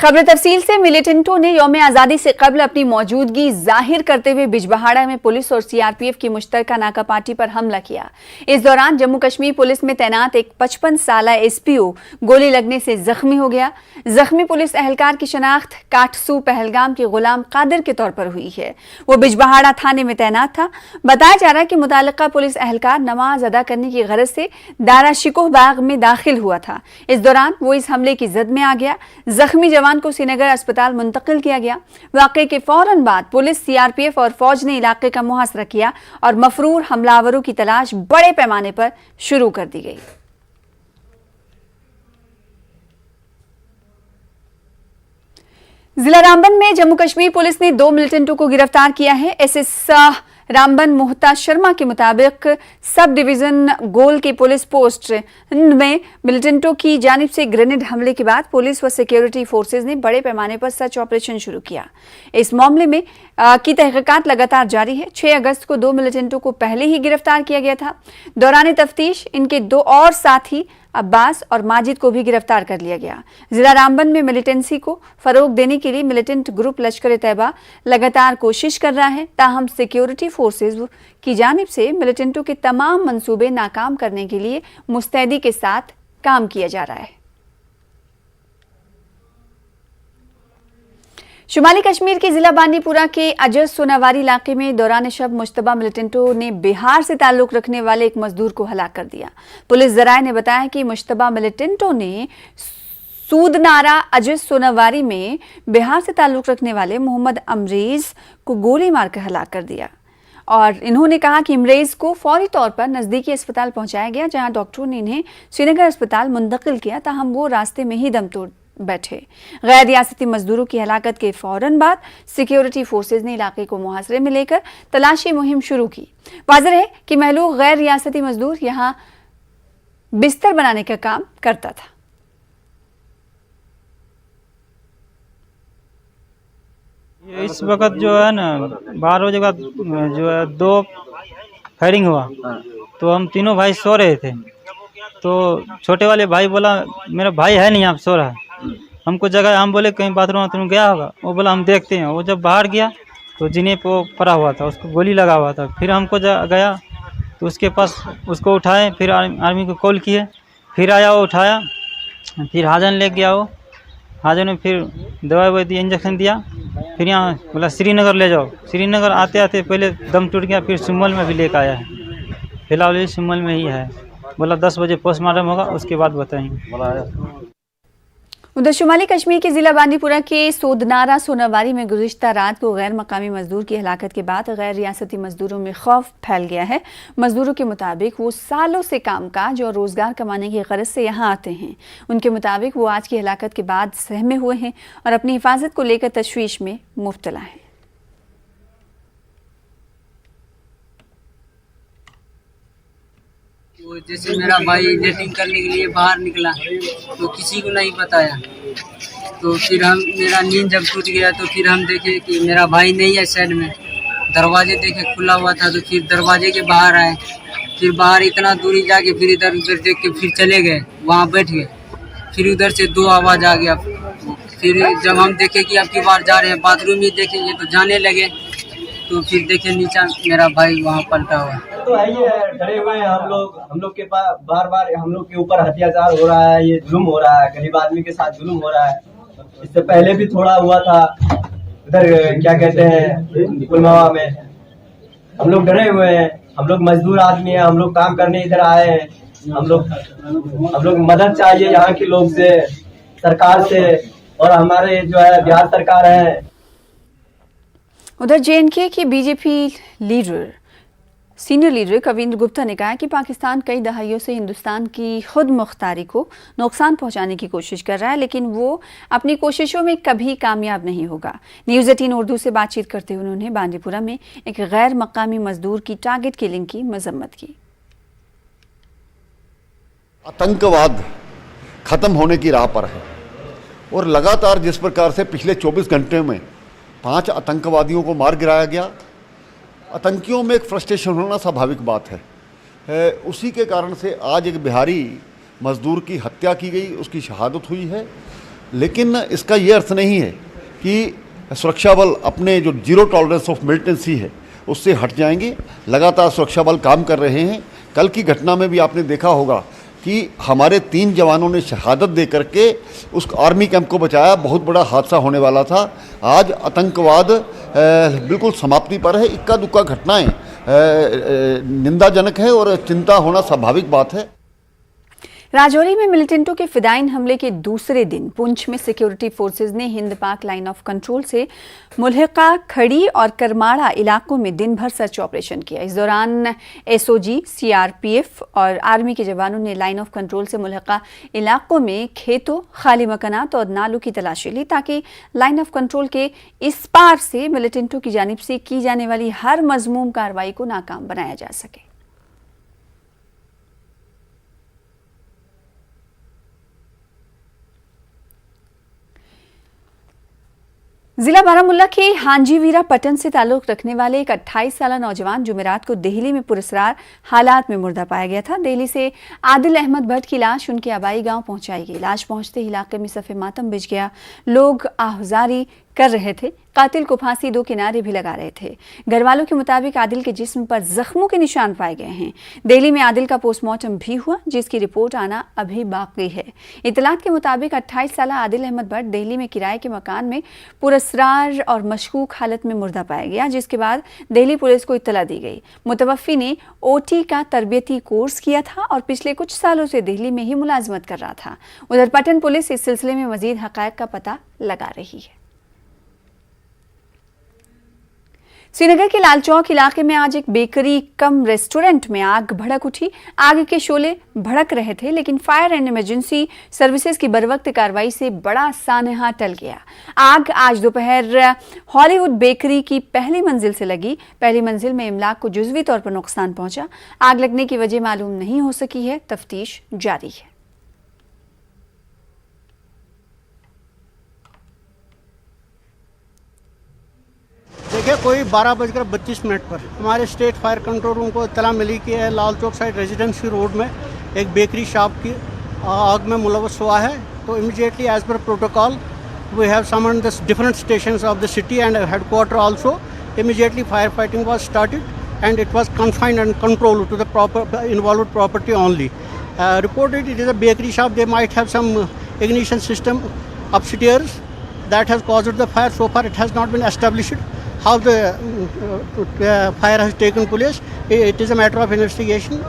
खबर तफसील से। मिलिटेंटों ने यौम आज़ादी से कबल अपनी मौजूदगी जाहिर करते हुए बिजबहाड़ा में पुलिस और सीआरपीएफ की मुश्तरका नाका पार्टी पर हमला किया। इस दौरान जम्मू कश्मीर पुलिस में तैनात एक 55 साल एसपीओ गोली लगने से जख्मी हो गया। जख्मी पुलिस एहलकार की शनाख्त काठसू पहलगाम के गुलाम कादिर के तौर पर हुई है। वो बिजबहाड़ा थाने में तैनात था। बताया जा रहा है कि मुतालिका पुलिस एहलकार नमाज अदा करने की गरज से दारा शिकोह बाग में दाखिल हुआ था। इस दौरान वो इस हमले की जद में आ गया। जख्मी जवान को श्रीनगर अस्पताल मुंतकिल किया गया। वाक़े के फौरन बाद पुलिस, सीआरपीएफ और फौज ने इलाके का मुहासरा किया और मफरूर हमलावरों की तलाश बड़े पैमाने पर शुरू कर दी गई। जिला रामबन में जम्मू कश्मीर पुलिस ने 2 मिलिटेंटों को गिरफ्तार किया है। एसएस रामबन मोहता शर्मा के मुताबिक सब डिवीजन गोल के पुलिस पोस्ट में मिलिटेंटों की जानिब से ग्रेनेड हमले के बाद पुलिस व सिक्योरिटी फोर्सेज ने बड़े पैमाने पर सर्च ऑपरेशन शुरू किया। इस मामले में की तहकीकात लगातार जारी है। 6 अगस्त को 2 मिलिटेंटों को पहले ही गिरफ्तार किया गया था। दौरान तफ्तीश इनके 2 और साथी अब्बास और माजिद को भी गिरफ्तार कर लिया गया। जिला रामबन में मिलिटेंसी को फरोग देने के लिए मिलिटेंट ग्रुप लश्कर तैयबा लगातार कोशिश कर रहा है। ताहम सिक्योरिटी फोर्सेज की जानिब से मिलिटेंटों के तमाम मंसूबे नाकाम करने के लिए मुस्तैदी के साथ काम किया जा रहा है। शुमाली कश्मीर के जिला बांदीपुरा के अजय सोनावारी इलाके में दौरान शब मुश्तबा मिलिटेंटों ने बिहार से ताल्लुक रखने वाले एक मजदूर को हलाक कर दिया। पुलिस जराये ने बताया कि मुश्तबा मिलिटेंटों ने सूदनारा अजय सोनावारी में बिहार से ताल्लुक रखने वाले मोहम्मद अमरेज को गोली मारकर हलाक कर दिया और इन्होंने कहा कि अमरेज को फौरी तौर पर नजदीकी अस्पताल पहुंचाया गया, जहां डॉक्टरों ने इन्हें श्रीनगर अस्पताल मुंतकिल किया। ताहम वो रास्ते में ही दम तोड़ बैठे। गैर रियासती मजदूरों की हलाकत के फौरन बाद सिक्योरिटी फोर्सेज ने इलाके को मुहासरे में लेकर तलाशी मुहिम शुरू की। वाज़ेह है कि महलूक गैर रियासती मजदूर यहां बिस्तर बनाने का काम करता था। इस वक्त जो है ना 12 बजे का जो है 2 फायरिंग हुआ तो हम तीनों भाई सो रहे थे। तो छोटे वाले भाई बोला मेरा भाई है नहीं, आप सो रहा है। हमको जगह, हम बोले कहीं बाथरूम गया होगा। वो बोला हम देखते हैं। वो जब बाहर गया तो जीने पे वो पड़ा हुआ था, उसको गोली लगा हुआ था। फिर हमको गया तो उसके पास उसको उठाए, फिर आर्मी को कॉल किए, फिर आया, वो उठाया, फिर हाजन ले गया। वो हाजन में फिर दवाई दी, इंजेक्शन दिया। फिर यहाँ बोला श्रीनगर ले जाओ। श्रीनगर आते आते पहले दम टूट गया, फिर सुमल में भी लेकर आया है। फिलहाल ये सुमल में ही है। बोला 10 बजे पोस्टमार्टम होगा, उसके बाद बताएंगे। उधर शुमाली कश्मीर के जिला बांदीपुरा के सोदनारा सोनावारी में गुज़िश्ता रात को गैर मकामी मजदूर की हलाकत के बाद गैर रियासती मजदूरों में खौफ फैल गया है। मजदूरों के मुताबिक वो सालों से कामकाज और रोजगार कमाने की गरज से यहाँ आते हैं। उनके मुताबिक वो आज की हलाकत के बाद सहमे हुए हैं और अपनी हिफाजत को लेकर तशवीश में मुब्तला हैं। वो जैसे मेरा भाई डेटिंग करने के लिए बाहर निकला तो किसी को नहीं बताया। तो फिर मेरा नींद जब टूट गया तो फिर हम देखे कि मेरा भाई नहीं है साइड में। दरवाजे देखे खुला हुआ था तो फिर दरवाजे के बाहर आए। फिर बाहर इतना दूरी जाके फिर इधर उधर देख के फिर चले गए, वहाँ बैठ गए। फिर उधर से 2 आवाज़ आ गया। फिर जब हम देखे कि अब की बार जा रहे हैं, बाथरूम ही देखेंगे तो जाने लगे। तो फिर देखे नीचा मेरा भाई वहाँ पलटा हुआ। तो है ये डरे हुए हैं हम लोग के पास। बार बार हम लोग के ऊपर अत्याचार हो रहा है, ये जुल्म हो रहा है, गरीब आदमी के साथ जुल्म हो रहा है। इससे पहले भी थोड़ा हुआ था उधर, क्या कहते हैं, पुलवामा में। हम लोग डरे हुए हैं। हम लोग मजदूर आदमी हैं, हम लोग काम करने इधर आए हैं। हम लोग मदद चाहिए यहाँ के लोग से, सरकार से, और हमारे जो है बिहार सरकार है। उधर जेएनके की BJP senior leader Kavinder Gupta ने कहा कि पाकिस्तान कई दहाइयों से हिंदुस्तान की खुद मुख्तारी को नुकसान पहुंचाने की कोशिश कर रहा है, लेकिन वो अपनी कोशिशों में कभी कामयाब नहीं होगा। न्यूज़ 18 उर्दू से बातचीत करते हुए उन्होंने बांदीपुरा में एक गैर मकामी मजदूर की टारगेट किलिंग की मजम्मत की। आतंकवाद खत्म होने की राह पर है और लगातार जिस प्रकार से पिछले 24 घंटे में 5 आतंकवादियों को मार गिराया गया, आतंकियों में एक फ्रस्ट्रेशन होना स्वाभाविक बात है। उसी के कारण से आज एक बिहारी मजदूर की हत्या की गई, उसकी शहादत हुई है। लेकिन इसका ये अर्थ नहीं है कि सुरक्षा बल अपने जो जीरो टॉलरेंस ऑफ मिलिटेंसी है उससे हट जाएंगे। लगातार सुरक्षा बल काम कर रहे हैं। कल की घटना में भी आपने देखा होगा कि हमारे 3 जवानों ने शहादत दे करके उस आर्मी कैंप को बचाया। बहुत बड़ा हादसा होने वाला था। आज आतंकवाद बिल्कुल समाप्ति पर है। इक्का दुक्का घटनाएं निंदाजनक है और चिंता होना स्वाभाविक बात है। राजौरी में मिलिटेंटों के फिदाइन हमले के दूसरे दिन पुंछ में सिक्योरिटी फोर्सेज ने हिंद पाक लाइन ऑफ कंट्रोल से मुल्हिका खड़ी और करमाड़ा इलाकों में दिन भर सर्च ऑपरेशन किया। इस दौरान एसओजी, सीआरपीएफ और आर्मी के जवानों ने लाइन ऑफ कंट्रोल से मुल्हिका इलाकों में खेतों, खाली मकानात और नालों की तलाशी ली ताकि लाइन ऑफ कंट्रोल के इस पार से मिलिटेंटों की जानिब से की जाने वाली हर मजमूम कार्रवाई को नाकाम बनाया जा सके। जिला बारामुल्ला के हांजीवीरा पटन से ताल्लुक रखने वाले एक 28 साला नौजवान जुमेरात को दिल्ली में पुरस्कार हालात में मुर्दा पाया गया था। दिल्ली से आदिल अहमद भट्ट की लाश उनके आबाई गांव पहुंचाई गई। लाश पहुंचते ही इलाके में सफ़े मातम बिछ गया। लोग आहुजारी कर रहे थे। कातिल को फांसी दो के नारे भी लगा रहे थे। घर वालों के मुताबिक आदिल के जिस्म पर जख्मों के निशान पाए गए हैं। दिल्ली में आदिल का पोस्टमार्टम भी हुआ जिसकी रिपोर्ट आना अभी बाकी है। इतलात के मुताबिक 28 साला आदिल अहमद भट्ट दिल्ली में किराए के मकान में पुरस्कार और मशकूक हालत में मुर्दा पाया गया, जिसके बाद दिल्ली पुलिस को इत्तला दी गई। मुतवफ़ी ने ओटी का तरबियती कोर्स किया था और पिछले कुछ सालों से दिल्ली में ही मुलाजमत कर रहा था। उधर पटन पुलिस इस सिलसिले में मजीद हक़ाइक़ का पता लगा रही है। श्रीनगर के लाल चौक इलाके में आज एक बेकरी कम रेस्टोरेंट में आग भड़क उठी। आग के शोले भड़क रहे थे, लेकिन फायर एंड इमरजेंसी सर्विसेज की बरवक्त कार्रवाई से बड़ा सानहा टल गया। आग आज दोपहर हॉलीवुड बेकरी की पहली मंजिल से लगी। पहली मंजिल में इमलाक को जुज़वी तौर पर नुकसान पहुंचा। आग लगने की वजह मालूम नहीं हो सकी है। तफ्तीश जारी है। देखिए, कोई 12:32 पर हमारे स्टेट फायर कंट्रोल रूम को इत्तला मिली कि Lal Chowk side residency road में एक बेकरी शॉप की आग में मुलव्वस हुआ है। तो immediately as per protocol we have summoned the different stations of the city and headquarter also. Immediately fire fighting was started and it was confined and controlled to the proper involved property only. Reported it is a bakery shop. They might have some ignition system upstairs that has caused the fire. So far it has not been established how the fire has taken place. It is a matter of investigation.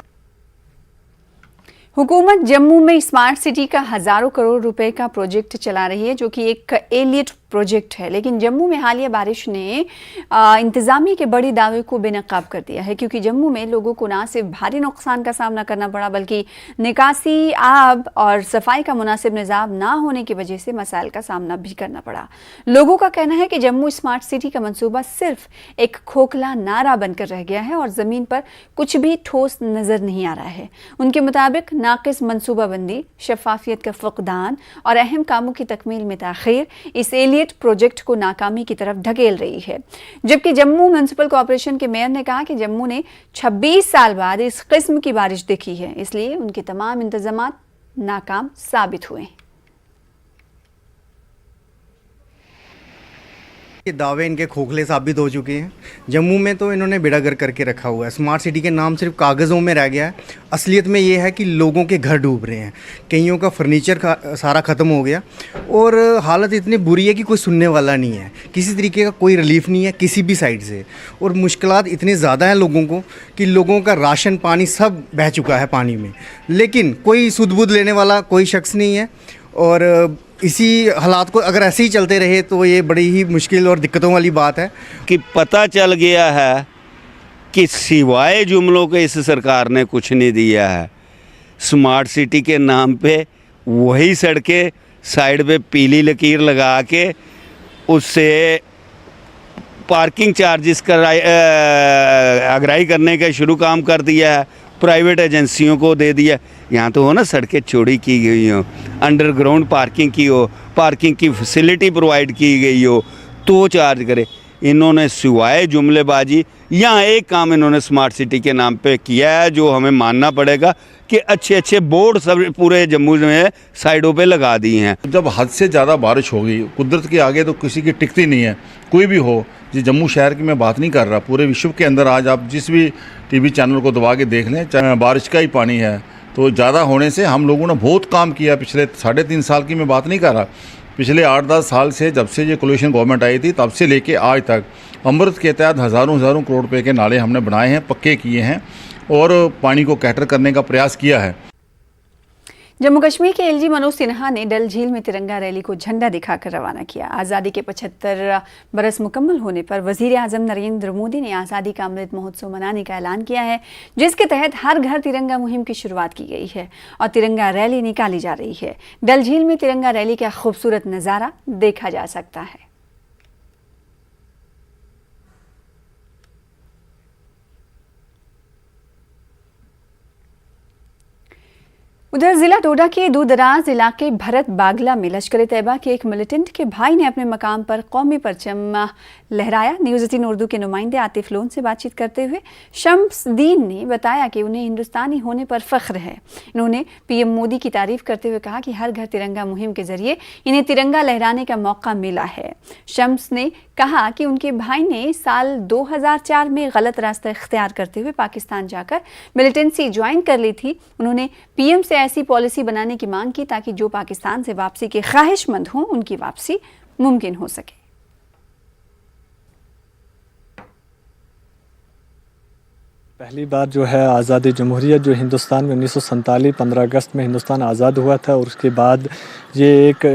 हुकूमत जम्मू में smart city का हज़ारों करोड़ रुपए का project चला रही है, जो कि एक एलियट प्रोजेक्ट है। लेकिन जम्मू में हालिया बारिश ने इंतज़ामिया के बड़े दावे को बेनकाब कर दिया है, क्योंकि जम्मू में लोगों को ना सिर्फ भारी नुकसान का सामना करना पड़ा, बल्कि निकासी, आब और सफाई का मुनासिब निज़ाम ना होने की वजह से मसाइल का सामना भी करना पड़ा। लोगों का कहना है कि जम्मू स्मार्ट सिटी का मंसूबा सिर्फ एक खोखला नारा बनकर रह गया है और ज़मीन पर कुछ भी ठोस नज़र नहीं आ रहा है। उनके मुताबिक नाकिस मनसूबाबंदी, शफाफियत का फुकदान और अहम कामों की तकमील में ताख़ीर इस एलियट प्रोजेक्ट को नाकामी की तरफ ढकेल रही है। जबकि जम्मू म्युनिसिपल कॉरपोरेशन के मेयर ने कहा कि जम्मू ने 26 साल बाद इस किस्म की बारिश देखी है, इसलिए उनके तमाम इंतजामात नाकाम साबित हुए। ये दावे इनके खोखले साबित हो चुके हैं। जम्मू में तो इन्होंने बेड़ागर करके रखा हुआ है। स्मार्ट सिटी के नाम सिर्फ कागज़ों में रह गया है। असलियत में ये है कि लोगों के घर डूब रहे हैं, कईयों का फर्नीचर सारा ख़त्म हो गया और हालत इतनी बुरी है कि कोई सुनने वाला नहीं है। किसी तरीके का कोई रिलीफ नहीं है किसी भी साइड से, और मुश्किलात इतनी ज़्यादा हैं लोगों को कि लोगों का राशन पानी सब बह चुका है पानी में, लेकिन कोई सुध-बुध लेने वाला कोई शख्स नहीं है। और इसी हालात को अगर ऐसे ही चलते रहे तो ये बड़ी ही मुश्किल और दिक्कतों वाली बात है कि पता चल गया है कि सिवाय जुमलों के इस सरकार ने कुछ नहीं दिया है। स्मार्ट सिटी के नाम पे वही सड़कें साइड पे पीली लकीर लगा के उससे पार्किंग चार्जेस अगराई करने का शुरू काम कर दिया है, प्राइवेट एजेंसियों को दे दिया। यहाँ तो हो ना सड़कें चौड़ी की गई हो, अंडरग्राउंड पार्किंग की हो, पार्किंग की फैसिलिटी प्रोवाइड की गई हो तो चार्ज करे। इन्होंने सिवाय जुमलेबाजी यहाँ एक काम इन्होंने स्मार्ट सिटी के नाम पे किया है जो हमें मानना पड़ेगा के अच्छे अच्छे बोर्ड सब पूरे जम्मू में साइडों पे लगा दिए हैं। जब हद से ज़्यादा बारिश हो गई, कुदरत के आगे तो किसी की टिकती नहीं है, कोई भी हो। जी जम्मू शहर की मैं बात नहीं कर रहा, पूरे विश्व के अंदर आज आप जिस भी टीवी चैनल को दबा के देख लें, चाहे बारिश का ही पानी है। तो ज़्यादा होने से हम लोगों ने बहुत काम किया। पिछले 3.5 साल की मैं बात नहीं कर रहा, पिछले 8-10 साल से, जब से ये कोलिशन गवर्नमेंट आई थी तब से लेके आज तक अमृत के तहत हज़ारों करोड़ रुपए के नाले हमने बनाए हैं, पक्के किए हैं और पानी को कैटर करने का प्रयास किया है। जम्मू कश्मीर के एलजी मनोज सिन्हा ने डल झील में तिरंगा रैली को झंडा दिखाकर रवाना किया। आज़ादी के 75 बरस मुकम्मल होने पर वज़ीर आज़म नरेंद्र मोदी ने आज़ादी का अमृत महोत्सव मनाने का ऐलान किया है, जिसके तहत हर घर तिरंगा मुहिम की शुरुआत की गई है और तिरंगा रैली निकाली जा रही है। डल झील में तिरंगा रैली का खूबसूरत नज़ारा देखा जा सकता है। उधर जिला डोडा के दूरदराज इलाके भरत बागला में लश्कर तैयबा के एक मिलिटेंट के भाई ने अपने मकाम पर कौमी परचम लहराया। न्यूज़ 18 उर्दू के नुमाइंदे आतिफ लोन से बातचीत करते हुए शम्सदीन ने बताया कि उन्हें हिंदुस्तानी होने पर फख्र है। इन्होंने पीएम मोदी की तारीफ करते हुए कहा कि हर घर तिरंगा मुहिम के जरिए इन्हें तिरंगा लहराने का मौका मिला है। शम्स ने कहा कि उनके भाई ने साल 2004 में गलत रास्ता इख्तियार करते हुए पाकिस्तान जाकर मिलिटेंसी ज्वाइन कर ली थी। उन्होंने पीएम से ऐसी पॉलिसी बनाने की मांग की ताकि जो पाकिस्तान से वापसी के ख्वाहिशमंद हों उनकी वापसी मुमकिन हो सके। पहली बार जो है आज़ादी जमहूरियत जो हिंदुस्तान में 1947 15 अगस्त में हिंदुस्तान आज़ाद हुआ था और उसके बाद ये एक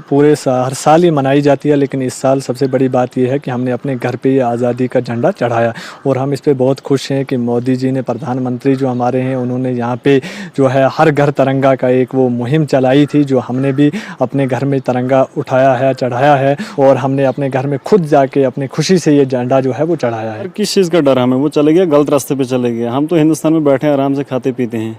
पूरे हर साल ही मनाई जाती है, लेकिन इस साल सबसे बड़ी बात यह है कि हमने अपने घर पे ये आज़ादी का झंडा चढ़ाया और हम इस पे बहुत खुश हैं कि मोदी जी ने, प्रधानमंत्री जो हमारे हैं, उन्होंने यहाँ पे जो है हर घर तिरंगा का एक वो मुहिम चलाई थी, जो हमने भी अपने घर में तिरंगा उठाया है, चढ़ाया है और हमने अपने घर में खुद जाके अपनी खुशी से ये झंडा जो है वो चढ़ाया है। किस चीज़ का डर हमें? वो चले गया गलत रास्ते पे चले गया। हम तो हिंदुस्तान में बैठे हैं, आराम से खाते पीते हैं,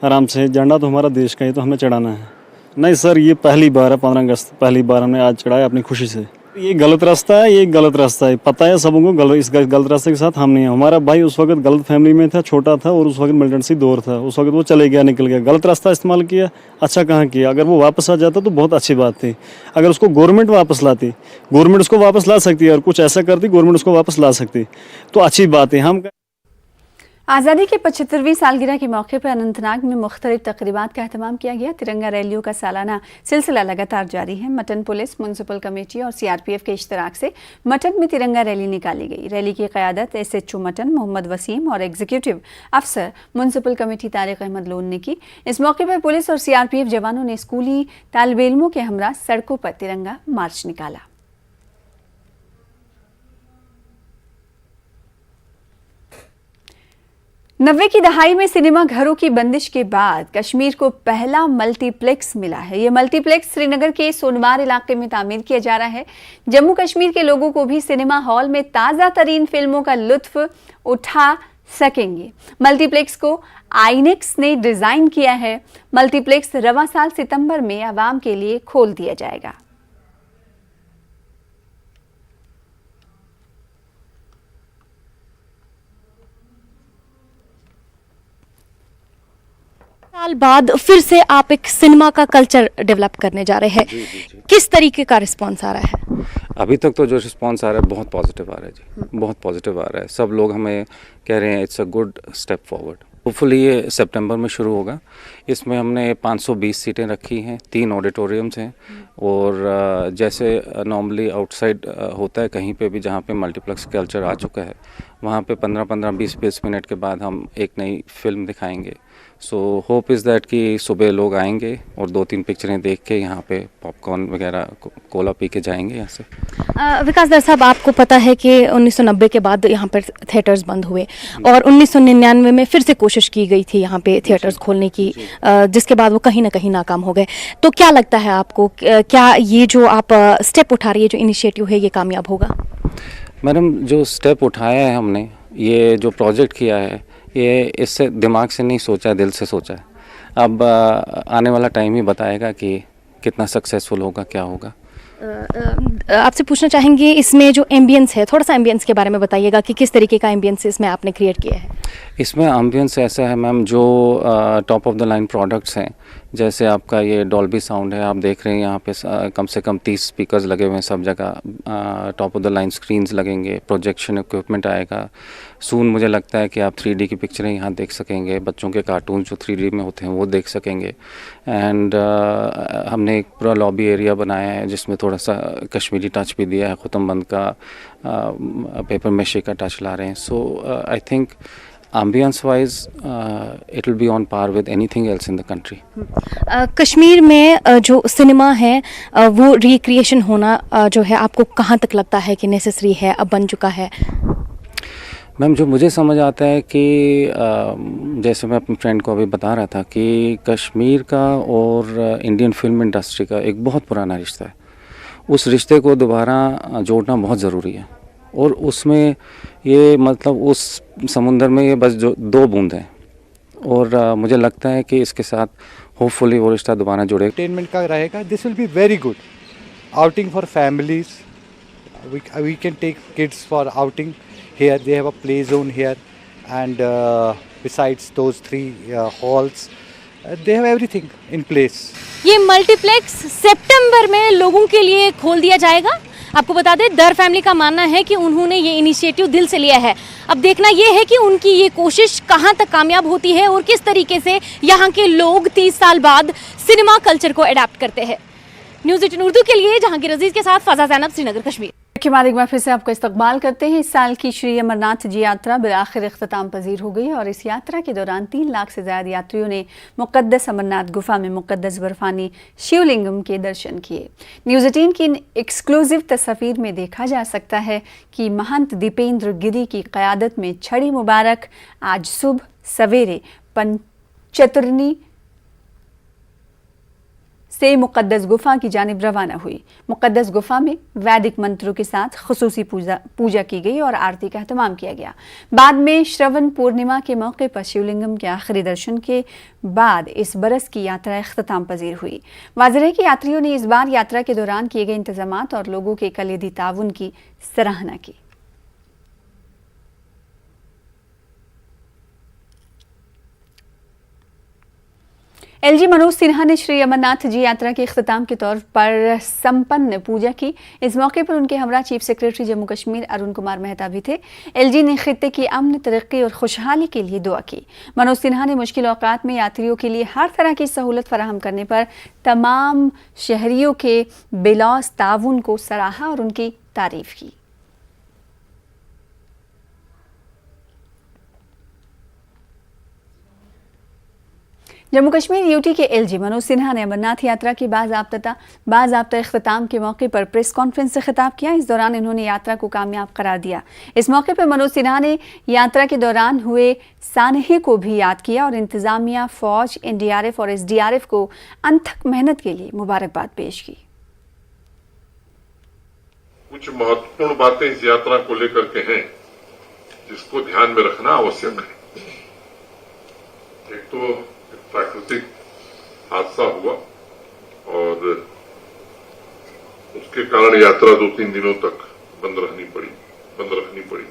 आराम से। झंडा तो हमारा देश का है, तो हमें चढ़ाना है। नहीं सर, ये पहली बार है, 15 अगस्त पहली बार हमने आज चढ़ाया अपनी खुशी से। ये गलत रास्ता है, ये गलत रास्ता है, पता है सबको। इस गलत रास्ते के साथ हम नहीं हैं। हमारा भाई उस वक्त गलत फैमिली में था, छोटा था और उस वक्त मिलिटेंसी दौर था। उस वक्त वो चले गया, निकल गया, गलत रास्ता इस्तेमाल किया। अच्छा कहाँ किया? अगर वो वापस आ जाता तो बहुत अच्छी बात थी। अगर उसको गवर्नमेंट वापस लाती, गवर्नमेंट उसको वापस ला सकती है और कुछ ऐसा करती, गवर्नमेंट उसको वापस ला सकती तो अच्छी बात है। हम आज़ादी की 75वीं सालगिरह के मौके पर अनंतनाग में मुख्तलिफ तकरीबात का अहतमाम किया गया। तिरंगा रैलियों का सालाना सिलसिला लगातार जारी है। मटन पुलिस, म्युनिसिपल कमेटी और सीआरपीएफ के इश्तराक से मटन में तिरंगा रैली निकाली गई। रैली की क़यादत एसएचओ मटन मोहम्मद वसीम और एग्जीक्यूटिव अफसर म्युनिसिपल कमेटी तारिक अहमद लोन ने की। इस मौके पर पुलिस और सीआरपीएफ जवानों ने स्कूली तालिब इल्मों के हमरा सड़कों पर तिरंगा मार्च निकाला। 90 की दहाई में सिनेमा घरों की बंदिश के बाद कश्मीर को पहला मल्टीप्लेक्स मिला है। ये मल्टीप्लेक्स श्रीनगर के सोनवार इलाके में तामीर किया जा रहा है। जम्मू कश्मीर के लोगों को भी सिनेमा हॉल में ताज़ा तरीन फिल्मों का लुत्फ उठा सकेंगे। मल्टीप्लेक्स को आईनेक्स ने डिज़ाइन किया है। मल्टीप्लेक्स रवां साल सितंबर में आवाम के लिए खोल दिया जाएगा। साल बाद फिर से आप एक सिनेमा का कल्चर डेवलप करने जा रहे हैं। किस तरीके का रिस्पांस आ रहा है? अभी तक तो जो रिस्पांस आ रहा है बहुत पॉजिटिव आ रहा है जी, बहुत पॉजिटिव आ रहा है। सब लोग हमें कह रहे हैं it's a good step forward. Hopefully ये सितंबर में शुरू होगा। इसमें हमने 520 सीटें रखी हैं, 3 ऑडिटोरियम्स हैं और जैसे नॉर्मली आउटसाइड होता है कहीं पे भी जहाँ पे मल्टीप्लेक्स कल्चर आ चुका है, वहाँ पे 15-15, 20-20 मिनट के बाद हम एक नई फिल्म दिखाएंगे। सो होप इज़ दैट कि सुबह लोग आएंगे और 2-3 पिक्चरें देख के यहाँ पे पॉपकॉर्न वगैरह कोला पी के जाएंगे यहाँ से। विकास दर साहब, आपको पता है कि 1990 के बाद यहाँ पर थिएटर्स बंद हुए और 1999 में फिर से कोशिश की गई थी यहाँ पे थिएटर्स खोलने की, जिसके बाद वो कहीं ना कहीं नाकाम हो गए। तो क्या लगता है आपको, क्या ये जो आप स्टेप उठा रही है, जो इनिशिएटिव है, ये कामयाब होगा? मैडम, जो स्टेप उठाया है हमने, ये जो प्रोजेक्ट किया है, ये इससे दिमाग से नहीं सोचा, दिल से सोचा है। अब आने वाला टाइम ही बताएगा कि कितना सक्सेसफुल होगा, क्या होगा। आपसे पूछना चाहेंगे इसमें जो एम्बियंस है, थोड़ा सा एम्बियंस के बारे में बताइएगा कि किस तरीके का एम्बियंस इसमें आपने क्रिएट किया है। इसमें एम्बियंस ऐसा है मैम, जो top of the line products हैं, जैसे आपका ये डॉल्बी साउंड है, आप देख रहे हैं यहाँ पे कम से कम 30 स्पीकर्स लगे हुए हैं सब जगह, top of the line screens लगेंगे, प्रोजेक्शन इक्विपमेंट आएगा। सून मुझे लगता है कि आप 3D की पिक्चरें यहाँ देख सकेंगे, बच्चों के कार्टून जो 3D में होते हैं वो देख सकेंगे। एंड हमने एक पूरा लॉबी एरिया बनाया है जिसमें थोड़ा सा कश्मीरी टच भी दिया है, खुतमबंद का पेपर मेशे का टच ला रहे हैं। So I think ambience wise it will be on par with anything else in the country. Kashmir में जो सिनेमा है वो रिक्रिएशन होना जो है आपको कहाँ तक लगता है कि नेसेसरी है, अब बन चुका है? मैम जो मुझे समझ आता है कि जैसे मैं अपने फ्रेंड को अभी बता रहा था कि कश्मीर का और इंडियन फिल्म इंडस्ट्री का एक बहुत पुराना रिश्ता है। उस रिश्ते को दोबारा जोड़ना बहुत ज़रूरी है और उसमें ये मतलब उस समुंदर में ये बस जो 2 बूंद हैं और मुझे लगता है कि इसके साथ होपफुली वो रिश्ता दोबारा जुड़ेगा। एंटरटेनमेंट का रहेगा, this will be very good outing for families. We can take kids for outing here, they have a play zone here and besides those 3 halls they have everything in place. ये multiplex सितंबर में लोगों के लिए खोल दिया जाएगा। आपको बता दें, दर फैमिली का मानना है कि उन्होंने ये इनिशिएटिव दिल से लिया है। अब देखना ये है कि उनकी ये कोशिश कहां तक कामयाब होती है और किस तरीके से यहाँ के लोग 30 साल बाद सिनेमा कल्चर को अडैप्ट करते हैं। न्यूज़ 18 उर्दू के लिए जहांगीर अजीज के साथ फाजा ज़ैनब, श्रीनगर, कश्मीर। एक बार फिर से आपको इस्तकबाल करते हैं। इस साल की श्री अमरनाथ जी यात्रा बिलाखिर इख्तिताम पजीर हो गई और इस यात्रा के दौरान 3 लाख से ज़्यादा यात्रियों ने मुक़द्दस अमरनाथ गुफा में मुक़द्दस बर्फानी शिवलिंगम के दर्शन किए। न्यूज़ 18 की इन एक्सक्लूसिव तस्वीर में देखा जा सकता है कि महंत दीपेंद्र गिरी की क़यादत में छड़ी मुबारक आज सुबह सवेरे पंचतरनी से मुक़द्दस गुफा की जानिब रवाना हुई। मुक़द्दस गुफा में वैदिक मंत्रों के साथ खुसूसी पूजा की गई और आरती का एहतमाम किया गया। बाद में श्रवण पूर्णिमा के मौके पर शिवलिंगम के आखिरी दर्शन के बाद इस बरस की यात्रा इख्तिताम पजीर हुई। वाज़ेह है कि यात्रियों ने इस बार यात्रा के दौरान किए गए इंतजामात और लोगों के कलीदी ताउन की सराहना की। एलजी मनोज सिन्हा ने श्री अमरनाथ जी यात्रा के इख्तिताम के तौर पर संपन्न पूजा की। इस मौके पर उनके हमरा चीफ सेक्रेटरी जम्मू कश्मीर अरुण कुमार मेहता भी थे। एलजी ने खित्ते की अमन, तरक्की और खुशहाली के लिए दुआ की। मनोज सिन्हा ने मुश्किल औकात में यात्रियों के लिए हर तरह की सहूलत फराहम करने पर तमाम शहरियों के बेलौस ताउन को सराहा और उनकी तारीफ की। जम्मू कश्मीर यूटी के एलजी मनोज सिन्हा ने अमरनाथ यात्रा की बाज़ाब्ता इख्तिताम के मौके पर प्रेस कॉन्फ्रेंस से खिताब किया। इस दौरान इन्होंने यात्रा को कामयाब करार दिया। इस मौके पर मनोज सिन्हा ने यात्रा के दौरान हुए सानहे को भी याद किया और इंतज़ामिया, फौज, NDRF और SDRF को अनथक मेहनत के लिए मुबारकबाद पेश की। कुछ महत्वपूर्ण बातें इस यात्रा को लेकर के हैं जिसको ध्यान में रखना आवश्यक है। एक तो प्राकृतिक हादसा हुआ और उसके कारण यात्रा 2-3 दिनों तक बंद रखनी पड़ी।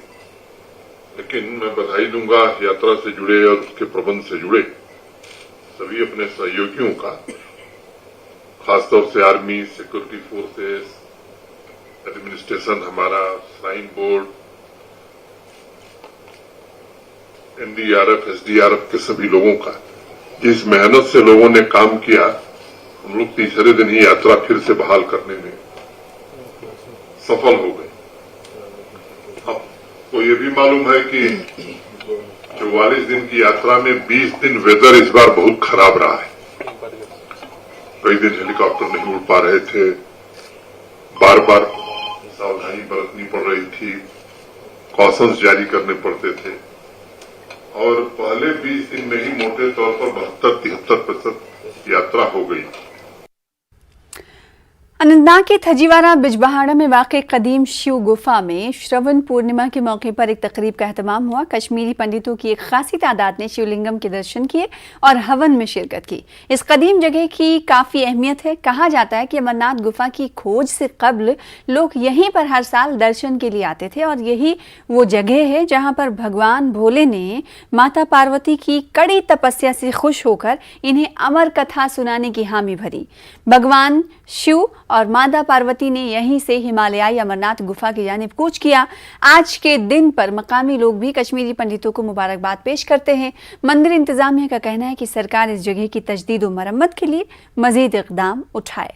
लेकिन मैं बधाई दूंगा यात्रा से जुड़े और उसके प्रबंध से जुड़े सभी अपने सहयोगियों का, खासतौर से आर्मी, सिक्योरिटी फोर्सेस, एडमिनिस्ट्रेशन, हमारा श्राइन बोर्ड, NDRF, SDRF के सभी लोगों का। जिस मेहनत से लोगों ने काम किया, हम लोग तीसरे दिन ही यात्रा फिर से बहाल करने में सफल हो गए। अब तो ये भी मालूम है कि 44 दिन की यात्रा में 20 दिन वेदर इस बार बहुत खराब रहा है। कई दिन हेलीकॉप्टर नहीं उड़ पा रहे थे, बार बार सावधानी बरतनी पड़ रही थी, कॉशंस जारी करने पड़ते थे और पहले 20 दिन में ही मोटे तौर पर 72-73% यात्रा हो गई। अनंतनाग के थजीवारा बिजबहाड़ा में वाक़ई कदीम शिव गुफा में श्रवण पूर्णिमा के मौके पर एक तकरीब का एहतमाम हुआ। कश्मीरी पंडितों की एक खासी तादाद ने शिवलिंगम के दर्शन किए और हवन में शिरकत की। इस कदीम जगह की काफ़ी अहमियत है। कहा जाता है कि अमरनाथ गुफा की खोज से कबल लोग यहीं पर हर साल दर्शन के लिए आते थे और यही वो जगह है जहाँ पर भगवान भोले ने माता पार्वती की कड़ी तपस्या से खुश होकर इन्हें अमर कथा सुनाने की हामी भरी। भगवान शिव और माता पार्वती ने यहीं से हिमालयाई अमरनाथ गुफा की जानिब कूच किया। आज के दिन पर मकामी लोग भी कश्मीरी पंडितों को मुबारकबाद पेश करते हैं। मंदिर इंतजामिया का कहना है कि सरकार इस जगह की तजदीद व मरम्मत के लिए मजीद इक़दाम उठाए।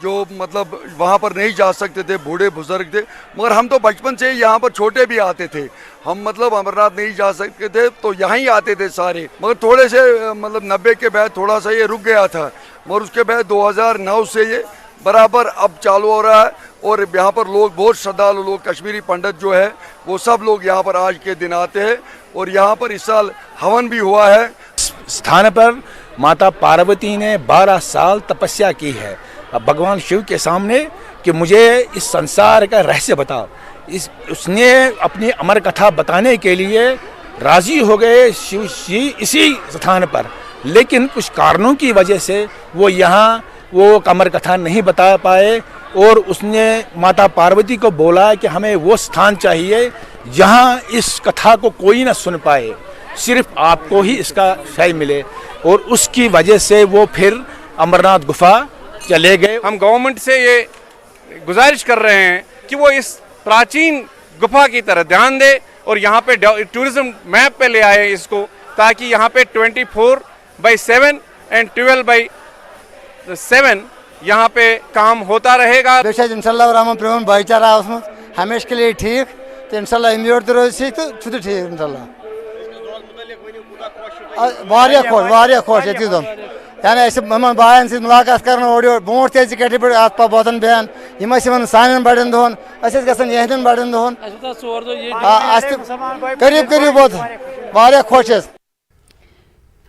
जो मतलब वहाँ पर नहीं जा सकते थे, बूढ़े बुजुर्ग थे, मगर हम तो बचपन से यहाँ पर छोटे भी आते थे। हम मतलब अमरनाथ नहीं जा सकते थे तो यहाँ ही आते थे सारे, मगर थोड़े से मतलब 90 के बाद थोड़ा सा ये रुक गया था, मगर उसके बाद 2009 से ये बराबर अब चालू हो रहा है। और यहाँ पर लोग बहुत श्रद्धालु लोग, कश्मीरी पंडित जो है वो सब लोग यहाँ पर आज के दिन आते हैं और यहाँ पर इस साल हवन भी हुआ है। स्थान पर माता पार्वती ने 12 साल तपस्या की है अब भगवान शिव के सामने कि मुझे इस संसार का रहस्य बताओ। उसने अपनी अमर कथा बताने के लिए राजी हो गए शिव जी इसी स्थान पर, लेकिन कुछ कारणों की वजह से वो यहाँ वो अमर कथा नहीं बता पाए और उसने माता पार्वती को बोला कि हमें वो स्थान चाहिए जहाँ इस कथा को कोई ना सुन पाए, सिर्फ आपको ही इसका शय मिले। और उसकी वजह से वो फिर अमरनाथ गुफा चले गए। हम गवर्नमेंट से ये गुजारिश कर रहे हैं कि वो इस प्राचीन गुफा की तरह ध्यान दे और यहाँ पे टूरिज्म मैप पे ले आए इसको, ताकि यहाँ पे 24/7 एंड 12/7 यहाँ पे काम होता रहेगा। इंशाल्लाह रहमान प्रेम भाईचारा उसमें हमेशा के लिए ठीक तो इंशाल्लाह इम्योर तो रोज ठीक तो ठीक इंशाल्लाह वारिया खोश ये यानी ऐसे बायन से मुलाकात करना ओडियो बोट तेज कटे पे आत पा बोतन बयान यम सान बड़न दोहन गसन यहदन बड़न दोहन करीब करीब बहुत वारिया खोश।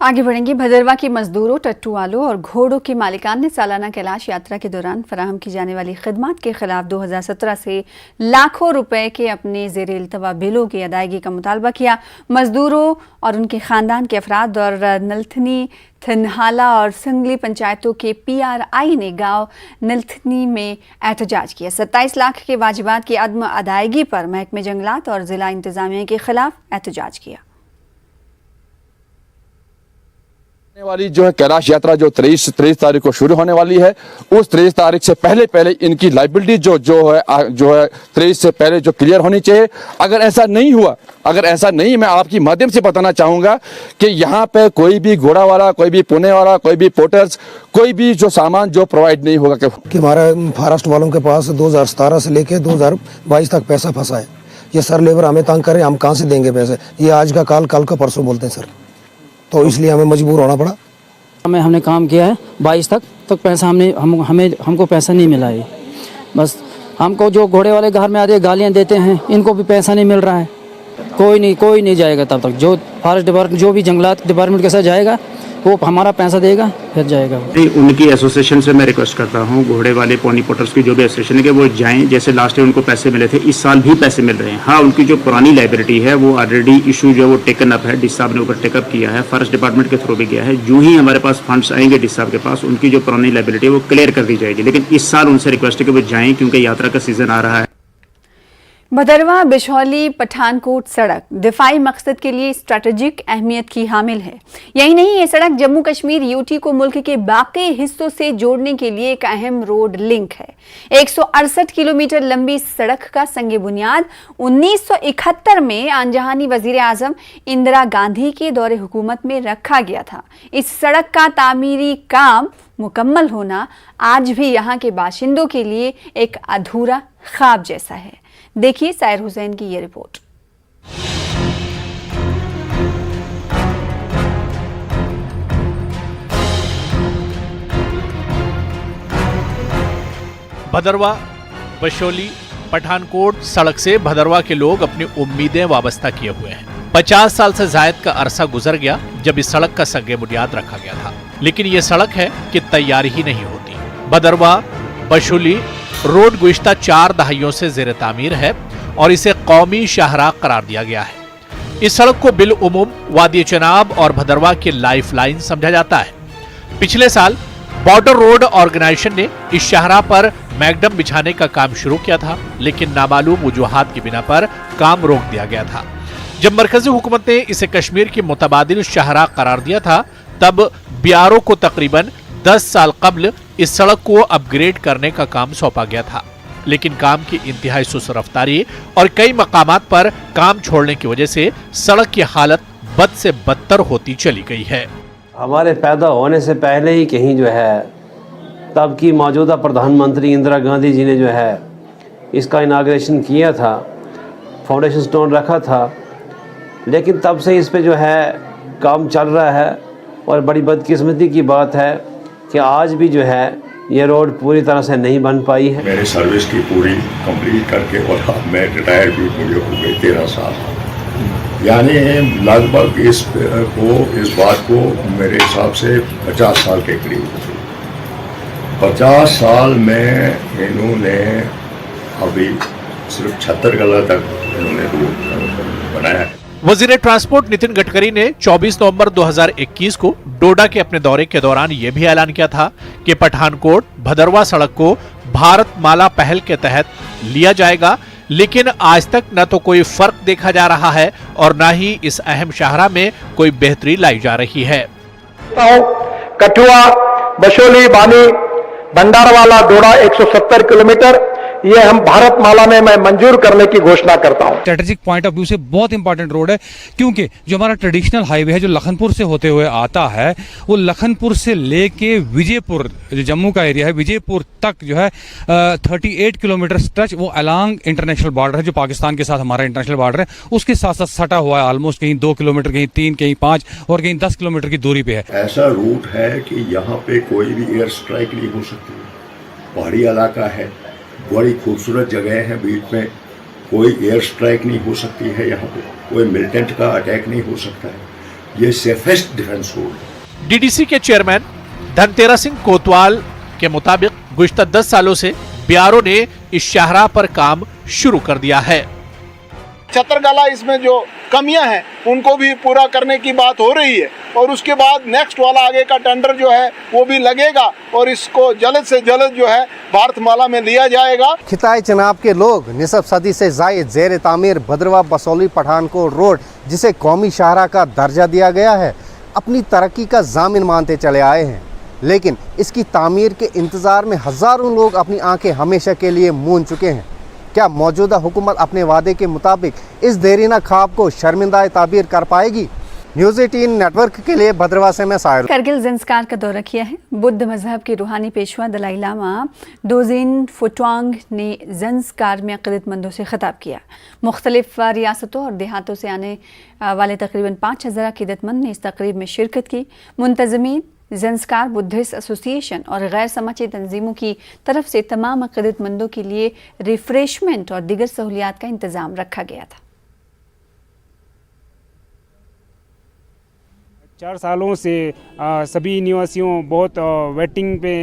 आगे बढ़ेंगे। भदरवा के मजदूरों, टट्टू वालों और घोड़ों के मालिकान ने सालाना कैलाश यात्रा के दौरान फराहम की जाने वाली खिदमत के खिलाफ 2017 से लाखों रुपए के अपने ज़ेर इल्तवा बिलों की अदायगी का मुतालबा किया। मजदूरों और उनके ख़ानदान के अफराद और नलथनी, थनहाला और संगली पंचायतों के PRI ने गांव नलथनी में एहतजाज किया। 27 लाख के वाजिबात की अदम अदायगी पर महकमे जंगलात और ज़िला इंतज़ामिया के खिलाफ एहतजाज किया। वाली जो है कैलाश यात्रा जो 23 तारीख को शुरू होने वाली है, उस 23 तारीख से पहले इनकी लाइबिलिटी जो है 23 से पहले जो क्लियर होनी चाहिए। अगर ऐसा नहीं हुआ, मैं आपकी माध्यम से बताना चाहूँगा कि यहाँ पे कोई भी घोड़ा वाला, कोई भी पुणे वाला, कोई भी पोर्टर्स, कोई भी जो सामान जो प्रोवाइड नहीं होगा। कि हमारा फॉरेस्ट वालों के पास 2017 से लेके 2022 तक पैसा फंसा है। ये सर लेबर हमें तंग करे, हम कहाँ से देंगे पैसे? ये आज का काल, कल का परसों बोलते हैं सर, तो इसलिए हमें मजबूर होना पड़ा। हमने काम किया है 22 तक पैसा हमको पैसा नहीं मिला है। बस हमको जो घोड़े वाले घर में आते गालियां देते हैं, इनको भी पैसा नहीं मिल रहा है। कोई नहीं जाएगा तब तक। जो फॉरेस्ट डिपार्टमेंट, जो भी जंगलात डिपार्टमेंट के साथ जाएगा वो हमारा पैसा देगा फिर जाएगा। उनकी एसोसिएशन से मैं रिक्वेस्ट करता हूँ, घोड़े वाले पोनी पोर्टर्स की जो भी एसोसिएशन है कि वो जाएं। जैसे लास्ट ईयर उनको पैसे मिले थे, इस साल भी पैसे मिल रहे हैं। हाँ, उनकी जो पुरानी लाइबिलिटी है वो ऑलरेडी इशू जो वो टेकन अप है, डिस साहब ने ऊपर टेकअप किया है, फॉरेस्ट डिपार्टमेंट के थ्रू भी गया है। जो ही हमारे पास फंड्स आएंगे डिस साहब के पास, उनकी जो पुरानी लाइबिलिटी है वो क्लियर कर दी जाएगी। लेकिन इस साल उनसे रिक्वेस्ट है कि वो जाएँ, क्योंकि यात्रा का सीजन आ रहा है। भदरवा बिशौली पठानकोट सड़क दिफाई मकसद के लिए स्ट्रेटेजिक अहमियत की हामिल है। यही नहीं, ये सड़क जम्मू कश्मीर यूटी को मुल्क के बाकी हिस्सों से जोड़ने के लिए एक अहम रोड लिंक है। 168 किलोमीटर लंबी सड़क का संगे बुनियाद 1971 में आनजहानी वजीर आजम इंदिरा गांधी के दौरे हुकूमत में रखा गया था। इस सड़क का तामीरी काम मुकम्मल होना आज भी यहाँ के बाशिंदों के लिए एक अधूरा ख्वाब जैसा है। देखिए सायर हुसैन की ये रिपोर्ट। भदरवा बशोली पठानकोट सड़क से भदरवा के लोग अपनी उम्मीदें वाबस्ता किए हुए हैं। 50 साल से जायद का अरसा गुजर गया जब इस सड़क का संगे बुनियाद रखा गया था, लेकिन ये सड़क है कि तैयार ही नहीं होती। भदरवा बशोली रोड गुज़िश्ता 4 दहाइयों से ज़ेर तामीर है और इसे कौमी शाहराह करार दिया गया है। इस सड़क को बिल उमूम वादी चनाब और भदरवा की लाइफ लाइन समझा जाता है। पिछले साल बॉर्डर रोड ऑर्गेनाइजेशन ने इस शाहराह पर मैगडम बिछाने का काम शुरू किया था, लेकिन नामालूम वजूहात की बिना पर काम रोक दिया गया था। जब मरकजी हुकूमत ने इसे कश्मीर की मुतबादिल शाहराह करार दिया था, तब BRO को तकरीबन 10 साल कबल इस सड़क को अपग्रेड करने का काम सौंपा गया था, लेकिन काम की इंतहाई सुस्त रफ्तारी और कई मकामात पर काम छोड़ने की वजह से सड़क की हालत बद से बदतर होती चली गई है। हमारे पैदा होने से पहले ही कहीं जो है तब की मौजूदा प्रधानमंत्री इंदिरा गांधी जी ने जो है इसका इनाग्रेशन किया था, फाउंडेशन स्टोन रखा था, लेकिन तब से इस पे जो है काम चल रहा है। और बड़ी बदकिस्मती की बात है कि आज भी जो है ये रोड पूरी तरह से नहीं बन पाई है। मैंने सर्विस की पूरी कंप्लीट करके और अब मैं रिटायर भी मुझे हो गई 13 साल, यानी लगभग इस बात को मेरे हिसाब से 50 साल के करीब हो गई। 50 साल में इन्होंने अभी सिर्फ 76 गला तक इन्होंने रोड बनाया है। वजीर ट्रांसपोर्ट नितिन गडकरी ने 24 नवंबर 2021 को डोडा के अपने दौरे के दौरान यह भी ऐलान किया था कि पठानकोट भदरवा सड़क को भारत माला पहल के तहत लिया जाएगा, लेकिन आज तक न तो कोई फर्क देखा जा रहा है और न ही इस अहम शाहराह में कोई बेहतरी लाई जा रही है। कठुआ बशोली बानी भंडारवाला डोडा 170 किलोमीटर ये हम भारत माला में मैं मंजूर करने की घोषणा करता हूं। स्ट्रेटेजिक पॉइंट ऑफ व्यू से बहुत इंपॉर्टेंट रोड है, क्योंकि जो हमारा ट्रेडिशनल हाईवे है जो लखनपुर से होते हुए आता है, वो लखनपुर से लेके विजयपुर जो जम्मू का एरिया है विजयपुर तक जो है 38 किलोमीटर स्ट्रेच वो अलॉन्ग इंटरनेशनल बॉर्डर है, जो पाकिस्तान के साथ हमारा इंटरनेशनल बॉर्डर है, उसके साथ साथ सटा हुआ है। ऑलमोस्ट कहीं 2 किलोमीटर, कहीं 3, कहीं 5 और कहीं 10 किलोमीटर की दूरी पे है। ऐसा रूट है कि यहाँ पे कोई भी एयर स्ट्राइक नहीं हो सकती। पहाड़ी इलाका है, बड़ी खूबसूरत जगह है, बीच में कोई एयर स्ट्राइक नहीं हो सकती है, यहाँ पे कोई मिलिटेंट का अटैक नहीं हो सकता है। ये सेफेस्ट डिफेंस रोड। DDC के चेयरमैन धनतेरस सिंह कोतवाल के मुताबिक गुज़िश्ता 10 सालों से BRO ने इस शाहराह पर काम शुरू कर दिया है। छतरगला इसमें जो कमियां हैं उनको भी पूरा करने की बात हो रही है और उसके बाद नेक्स्ट वाला आगे का टेंडर जो है वो भी लगेगा और इसको जल्द से जल्द जो है भारतमाला में लिया जाएगा। खिताए चनाब के लोग निसफ सदी से जायद ज़ेर तामीर भदरवा बसोली पठानकोट रोड, जिसे कौमी शाहराह का दर्जा दिया गया है, अपनी तरक्की का जामिन मानते चले आए हैं, लेकिन इसकी तामीर के इंतज़ार में हज़ारों लोग अपनी आंखें हमेशा के लिए मूंद चुके हैं। क्या मौजूदा हुकूमत अपने वादे के मुताबिक इस देरीना ख्वाब को शर्मिंदा ताबीर कर पाएगी? न्यूज़ 18 नेटवर्क के लिए भद्रवा से मैं साहिर। करगिल ज़ंस्कार का दौरा किया है। बुद्ध मजहब के रूहानी पेशवा दलाई लामा डोजिन फुटवांग ने ज़ंस्कार में अक़ीदतमंदों से ख़िताब किया। मुख्तलिफ रियासतों और देहातों से आने वाले तकरीबन 5000 अक़ीदतमंद ने इस तकरीब में शिरकत की। मुंतज़मीन ज़ंस्कार बुद्धिस्ट एसोसिएशन और गैर समाजी तंजीमों की तरफ से तमाम अक़ीदतमंदों के लिए रिफ्रेशमेंट और दीगर सहूलियात का इंतज़ाम रखा गया था। 4 सालों से सभी निवासियों बहुत वेटिंग पे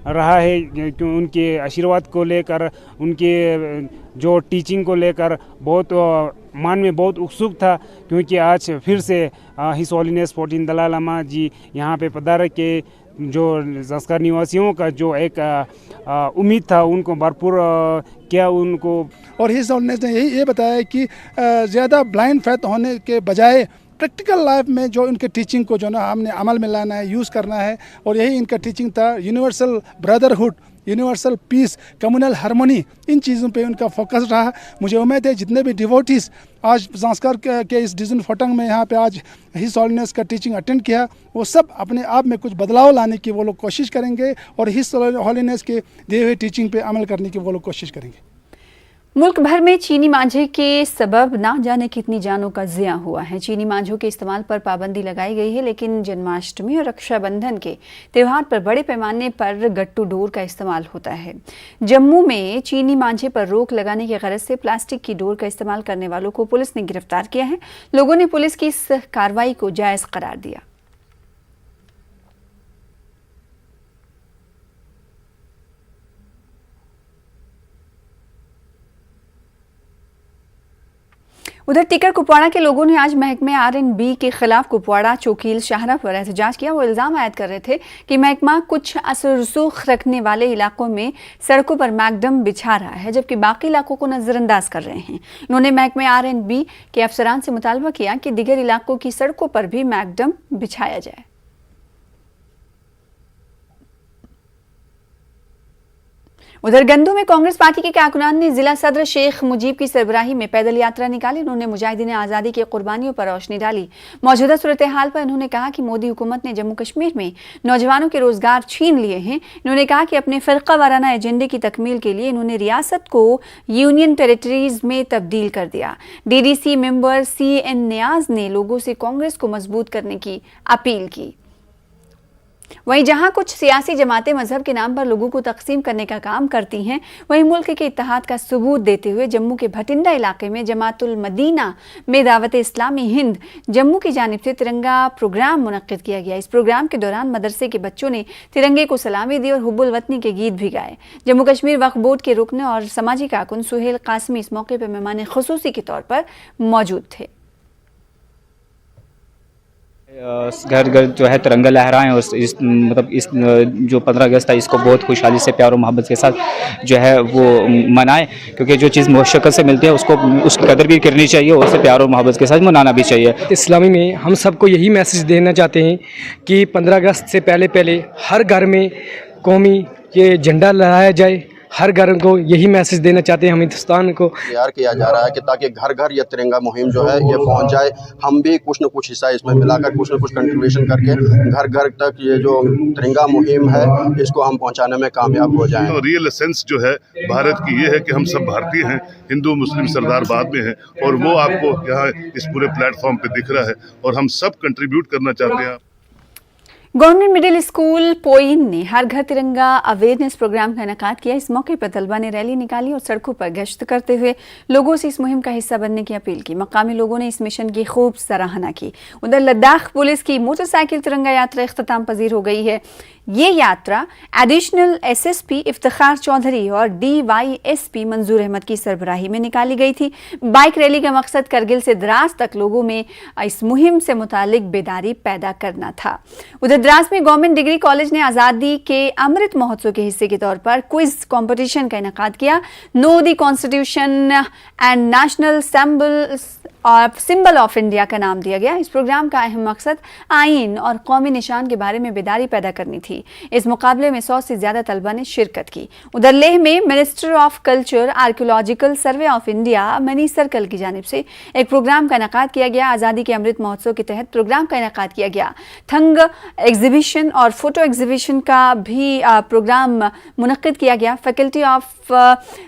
रहा है, कि उनके आशीर्वाद को लेकर, उनके जो टीचिंग को लेकर बहुत मान में बहुत उत्सुक था, क्योंकि आज फिर से हिज होलीनेस 14 दलाई लामा जी यहाँ पे पधार के जो ज़ंस्कार निवासियों का जो एक उम्मीद था उनको भरपूर किया उनको। और हिज होलीनेस ने ये बताया कि ज़्यादा ब्लाइंड फेथ होने के बजाय प्रैक्टिकल लाइफ में जो इनके टीचिंग को जो ना हमने अमल में लाना है, यूज़ करना है, और यही इनका टीचिंग था। Universal brotherhood, universal peace, communal harmony, इन चीज़ों पे उनका फोकस रहा। मुझे उम्मीद है जितने भी डिवोटीज़ आज ज़ंस्कार के इस डिजन फोटंग में यहाँ पे आज हिज होलीनेस का टीचिंग अटेंड किया, वो सब अपने आप में कुछ बदलाव लाने की वो लोग कोशिश करेंगे और हिज होलीनेस के दिए हुए टीचिंग पे अमल करने की वो लोग कोशिश करेंगे। मुल्क भर में चीनी मांझे के सबब ना जाने कितनी जानों का ज़िया हुआ है। चीनी मांझों के इस्तेमाल पर पाबंदी लगाई गई है, लेकिन जन्माष्टमी और रक्षाबंधन के त्यौहार पर बड़े पैमाने पर गट्टू डोर का इस्तेमाल होता है। जम्मू में चीनी मांझे पर रोक लगाने की गरज से प्लास्टिक की डोर का इस्तेमाल करने वालों को पुलिस ने गिरफ्तार किया है। लोगों ने पुलिस की इस कार्रवाई को जायज़ करार दिया। उधर टिकर कुपवाड़ा के लोगों ने आज महकमे R&B के खिलाफ कुपवाड़ा चौकील शाहरा पर एहतजाज किया। वो इल्ज़ाम आयद कर रहे थे कि महकमा कुछ असर रसूख रखने वाले इलाकों में सड़कों पर मैकडम बिछा रहा है, जबकि बाकी इलाकों को नज़रअंदाज कर रहे हैं। उन्होंने महकमे R&B के अफसरान से मुतालबा किया कि दीगर इलाकों की सड़कों पर भी मैकडम बिछाया जाए। उधर गंदू में कांग्रेस पार्टी के कारकुनान ने जिला सदर शेख मुजीब की सरबराही में पैदल यात्रा निकाली। उन्होंने मुजाहिदीन आज़ादी की कुर्बानियों पर रोशनी डाली। मौजूदा सूरत हाल पर उन्होंने कहा कि मोदी हुकूमत ने जम्मू कश्मीर में नौजवानों के रोजगार छीन लिए हैं। इन्होंने कहा कि अपने फ़िरका वाराना एजेंडे की तकमील के लिए इन्होंने रियासत को यूनियन टेरिटरीज में तब्दील कर दिया। DDC मेंबर CN नियाज ने लोगों से कांग्रेस को मजबूत करने की अपील की। वहीं जहां कुछ सियासी जमातें मजहब के नाम पर लोगों को तकसीम करने का काम करती हैं, वहीं मुल्क के इत्तेहाद का सबूत देते हुए जम्मू के भटिंडा इलाके में जमातुल मदीना में दावत इस्लामी हिंद जम्मू की जानिब से तिरंगा प्रोग्राम मुनक्किद किया गया। इस प्रोग्राम के दौरान मदरसे के बच्चों ने तिरंगे को सलामी दी और हुब्बुल वतनी के गीत भी गाए। जम्मू कश्मीर वक्फ बोर्ड के रुकन और समाजी कारकुन सुहेल कासमी इस मौके पर मेहमान खुसूसी के तौर पर मौजूद थे। घर घर जो है तिरंगा लहराएं और इस जो 15 अगस्त है इसको बहुत खुशहाली से प्यार और मोहब्बत के साथ जो है वो मनाएं, क्योंकि जो चीज़ मुशक्क़त से मिलती है उसको उसकी कदर भी करनी चाहिए और उसे प्यार और मोहब्बत के साथ मनाना भी चाहिए। इस्लामी में हम सबको यही मैसेज देना चाहते हैं कि 15 अगस्त से पहले हर घर में कौमी ये झंडा लहराया जाए। हर घर को यही मैसेज देना चाहते हैं हम हिंदुस्तान को। तैयार किया जा रहा है कि ताकि घर घर ये तिरंगा मुहिम जो है ये पहुंच जाए। हम भी कुछ न कुछ हिस्सा इसमें मिलाकर कुछ न कुछ कंट्रीब्यूशन करके घर घर तक ये जो तिरंगा मुहिम है इसको हम पहुंचाने में कामयाब हो जाएं। तो रियल एसेंस जो है भारत की ये है कि हम सब भारतीय हैं, हिंदू मुस्लिम सरदार बाद में हैं, और वो आपको यहाँ इस पूरे प्लेटफॉर्म पे दिख रहा है और हम सब कंट्रीब्यूट करना चाहते हैं। गवर्नमेंट मिडिल स्कूल पोइन ने हर घर तिरंगा अवेयरनेस प्रोग्राम का इनेकाद किया। इस मौके पर तलबा ने रैली निकाली और सड़कों पर गश्त करते हुए लोगों से इस मुहिम का हिस्सा बनने की अपील की। मकामी लोगों ने इस मिशन की खूब सराहना की। उधर लद्दाख पुलिस की मोटरसाइकिल तिरंगा यात्रा इख्तिताम पजीर हो गई है। ये यात्रा एडिशनल SSP इफ्तिखार चौधरी और DYSP मंजूर अहमद की सरबराही में निकाली गई थी। बाइक रैली का मकसद करगिल से द्रास तक लोगों में इस मुहिम से मुतालिक बेदारी पैदा करना था। उधर द्रास में गवर्नमेंट डिग्री कॉलेज ने आज़ादी के अमृत महोत्सव के हिस्से के तौर पर क्विज कंपटीशन का इनेकाद किया। Know the constitution and national symbol of India का नाम दिया गया। इस प्रोग्राम का अहम मकसद आइन और कौमी निशान के बारे में बेदारी पैदा करनी थी। इस मुकाबले में 100 से ज्यादा तलबा ने शिरकत की। उधर लेह में minister of culture archaeological survey of India money circle की जानिब से एक प्रोग्राम का इनेकाद किया गया। आज़ादी के अमृत महोत्सव के तहत प्रोग्राम का इनेकाद किया गया। थंग एग्जीबिशन और फोटो एग्जीबिशन का भी प्रोग्राम मुनक्किद किया गया। फैकल्टी ऑफ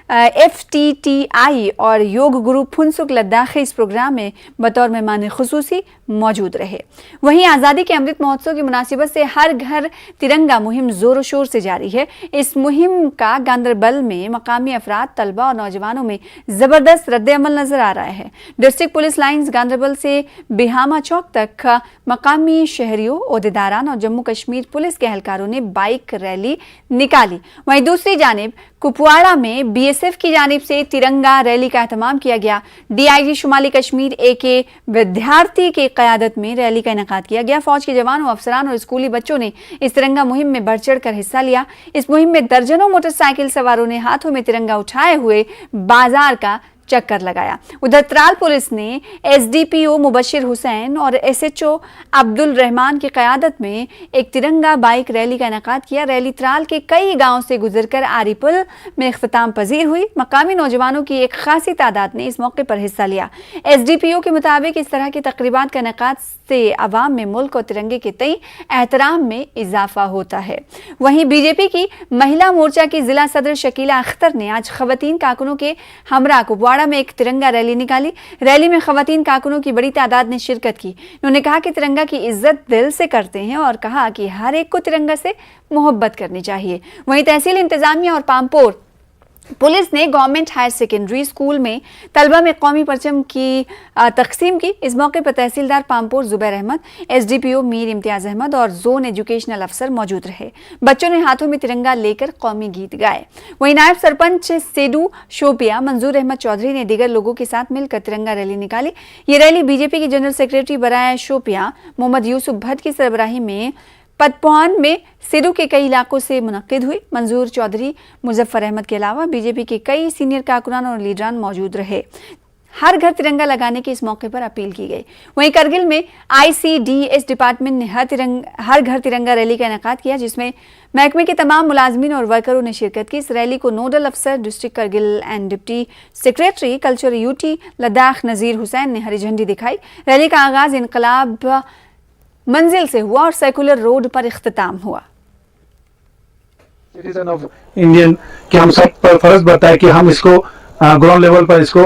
FTTI और योग गुरु फुनसुक लद्दाख इस प्रोग्राम में बतौर मेहमान खुसूसी मौजूद रहे। वहीं आज़ादी के अमृत महोत्सव की मुनासिबत से हर घर तिरंगा मुहिम जोरों शोर से जारी है। इस मुहिम का गांदरबल में मकामी अफराद, तलबा और नौजवानों में ज़बरदस्त रद्द-ए-अमल नजर आ रहा है। डिस्ट्रिक्ट पुलिस लाइन्स गांदरबल से बिहामा चौक तक मकामी शहरियों, ओहदेदारान और जम्मू कश्मीर पुलिस के एहलकारों ने बाइक रैली निकाली। वहीं दूसरी जानिब कुपवाड़ा में BSF की जानिब से तिरंगा रैली का एहतमाम किया गया। DIG शुमाली कश्मीर AK विद्यार्थी की क़यादत में रैली का इनेकाद किया गया। फौज के जवानों, अफसरान और स्कूली बच्चों ने इस तिरंगा मुहिम में बढ़ चढ़ कर हिस्सा लिया। इस मुहिम में दर्जनों मोटरसाइकिल सवारों ने हाथों में तिरंगा उठाए हुए बाजार का चक्कर लगाया। उधर त्राल पुलिस ने एसडीपीओ मुबशिर हुसैन और एसएचओ अब्दुल रहमान की क़यादत में एक तिरंगा बाइक रैली का इनेकाद किया। रैली त्राल के कई गांव से गुजरकर आरी पुल में इख्तिताम पजीर हुई। मकामी नौजवानों की एक खासी तादाद ने इस मौके पर हिस्सा लिया। एसडीपीओ के मुताबिक इस तरह की तकरीबात का इनेकाद से आवाम में मुल्क और तिरंगे के तई एहतराम में इजाफा होता है। वहीं बीजेपी की महिला मोर्चा की जिला सदर शकीला अख्तर ने आज खवातीन कारकुनों के हमरा कुपवाड़ा में एक तिरंगा रैली निकाली। रैली में खवातीन कारकुनों की बड़ी तादाद ने शिरकत की। उन्होंने कहा कि तिरंगा की इज्जत दिल से करते हैं और कहा कि हर एक को तिरंगा से मोहब्बत करनी चाहिए। वहीं तहसील इंतजामिया और पामपोर पुलिस ने गवर्नमेंट हायर सेकेंडरी स्कूल में तलबा में कौमी परचम की तकसीम की। इस मौके पर तहसीलदार पामपोर जुबैर अहमद, एसडीपीओ मीर इम्तियाज अहमद और जोन एजुकेशनल अफसर मौजूद रहे। बच्चों ने हाथों में तिरंगा लेकर कौमी गीत गाए। वहीं नायब सरपंच सेडू शोपिया मंजूर अहमद चौधरी ने दीगर लोगों के साथ मिलकर तिरंगा रैली निकाली। ये रैली बीजेपी के जनरल सेक्रेटरी बराए शोपिया मोहम्मद यूसुफ भट्ट की सरबराही में पतपौन में सिरू के कई इलाकों से मुनक्किद हुई। मंजूर चौधरी, मुजफ्फर अहमद के अलावा बीजेपी के कई सीनियर कारकुनान और लीडरान मौजूद रहे। हर घर तिरंगा लगाने की इस मौके पर अपील की गई। वहीं करगिल में ICDS डिपार्टमेंट ने हर घर तिरंगा रैली का इनेकाद किया, जिसमें महकमे के तमाम मुलाजमीन और वर्करों ने शिरकत की। इस रैली को नोडल अफसर district Kargil and deputy secretary culture UT Ladakh Nazir Hussain ने हरी झंडी दिखाई। रैली का आगाज इनकलाब मंजिल से हुआ और सेकुलर रोड पर इख्तिताम हुआ। सिटीजन ऑफ इंडियन कि हम सब पर फर्ज बनता है कि हम इसको ग्राउंड लेवल पर इसको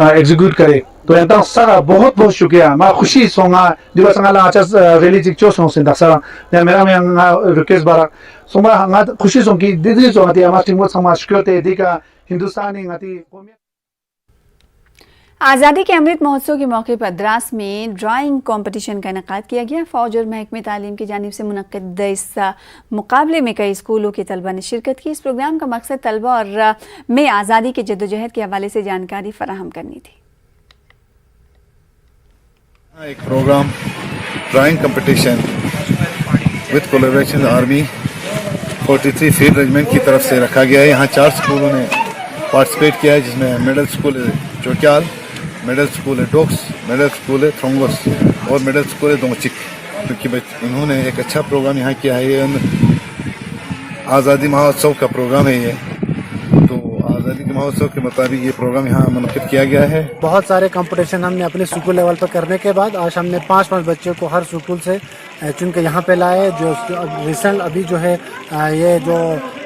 एग्जीक्यूट करें। तो यहाँ तक सारा बहुत बहुत शुक्रिया। मैं खुशी सोंगा दिवस संगाला आचार रैली जिक्चो सोंग से दक्षरा मेरा में रिक्वेस्ट बारा सोंगा हंगा खुशी सोंग की दीदी सोंगाती हमारे टीम समाज क्यों ते दिका हिंदुस्तान इंगाती। आज़ादी के अमृत महोत्सव के मौके पर द्रास में ड्राइंग कंपटीशन का इनेकाद किया गया। फौज और महकमे तालीम की जानिब से मुनक्किद इस मुकाबले में कई स्कूलों के तलबा ने शिरकत की। इस प्रोग्राम का मकसद तलबा और में आज़ादी के जद्दोजहद के हवाले से जानकारी फराहम करनी थी। एक program drawing competition with collaboration army 43 field regiment की तरफ से रखा गया है। यहाँ 4 स्कूलों ने पार्टिसिपेट किया है, जिसमें मिडिल स्कूल चौक्याल, मिडिल स्कूल है डोक्स, मिडिल स्कूल है थ्रोंगोस और मिडिल स्कूल है दोंचिक। क्योंकि इन्होंने एक अच्छा प्रोग्राम यहाँ किया है। ये आज़ादी महोत्सव का प्रोग्राम है। ये तो आज़ादी के महोत्सव के मुताबिक ये प्रोग्राम यहाँ मुनक़िद किया गया है। बहुत सारे कंपटीशन हमने अपने स्कूल लेवल पर करने के बाद आज हमने 5 बच्चों को हर स्कूल से चुन के यहाँ पे लाए। जो रिसेंट अभी जो है ये जो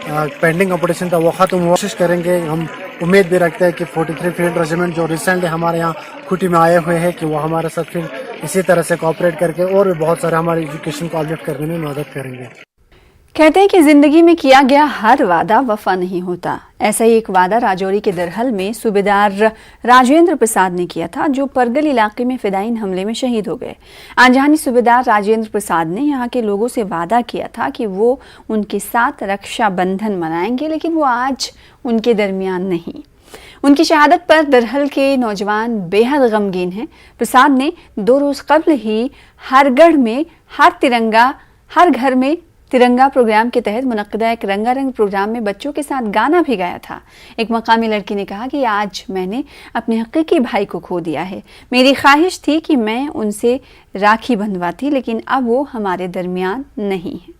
पेंडिंग कंपटीशन था वो ख़त्म। कोशिश करेंगे, हम उम्मीद भी रखते हैं कि 43 फील्ड रेजिमेंट जो रिसेंटली हमारे यहाँ खुटी में आए हुए हैं कि वो हमारे साथ फिर इसी तरह से कोऑपरेट करके और भी बहुत सारे हमारे एजुकेशन को अपडेट करने में मदद करेंगे। कहते हैं कि जिंदगी में किया गया हर वादा वफा नहीं होता। ऐसा ही एक वादा राजौरी के दरहल में सूबेदार राजेंद्र प्रसाद ने किया था, जो परगल इलाके में फिदायीन हमले में शहीद हो गए। अनजानी सूबेदार राजेंद्र प्रसाद ने यहाँ के लोगों से वादा किया था कि वो उनके साथ रक्षाबंधन मनाएंगे, लेकिन वो आज उनके दरमियान नहीं। उनकी शहादत पर दरहल के नौजवान बेहद गमगीन हैं। प्रसाद ने 2 रोज़ कबल ही हर घर में तिरंगा प्रोग्राम के तहत मुनक्किदा एक रंगारंग प्रोग्राम में बच्चों के साथ गाना भी गाया था। एक मकामी लड़की ने कहा कि आज मैंने अपने हकीकी भाई को खो दिया है। मेरी ख्वाहिश थी कि मैं उनसे राखी बंधवाती, लेकिन अब वो हमारे दरमियान नहीं है।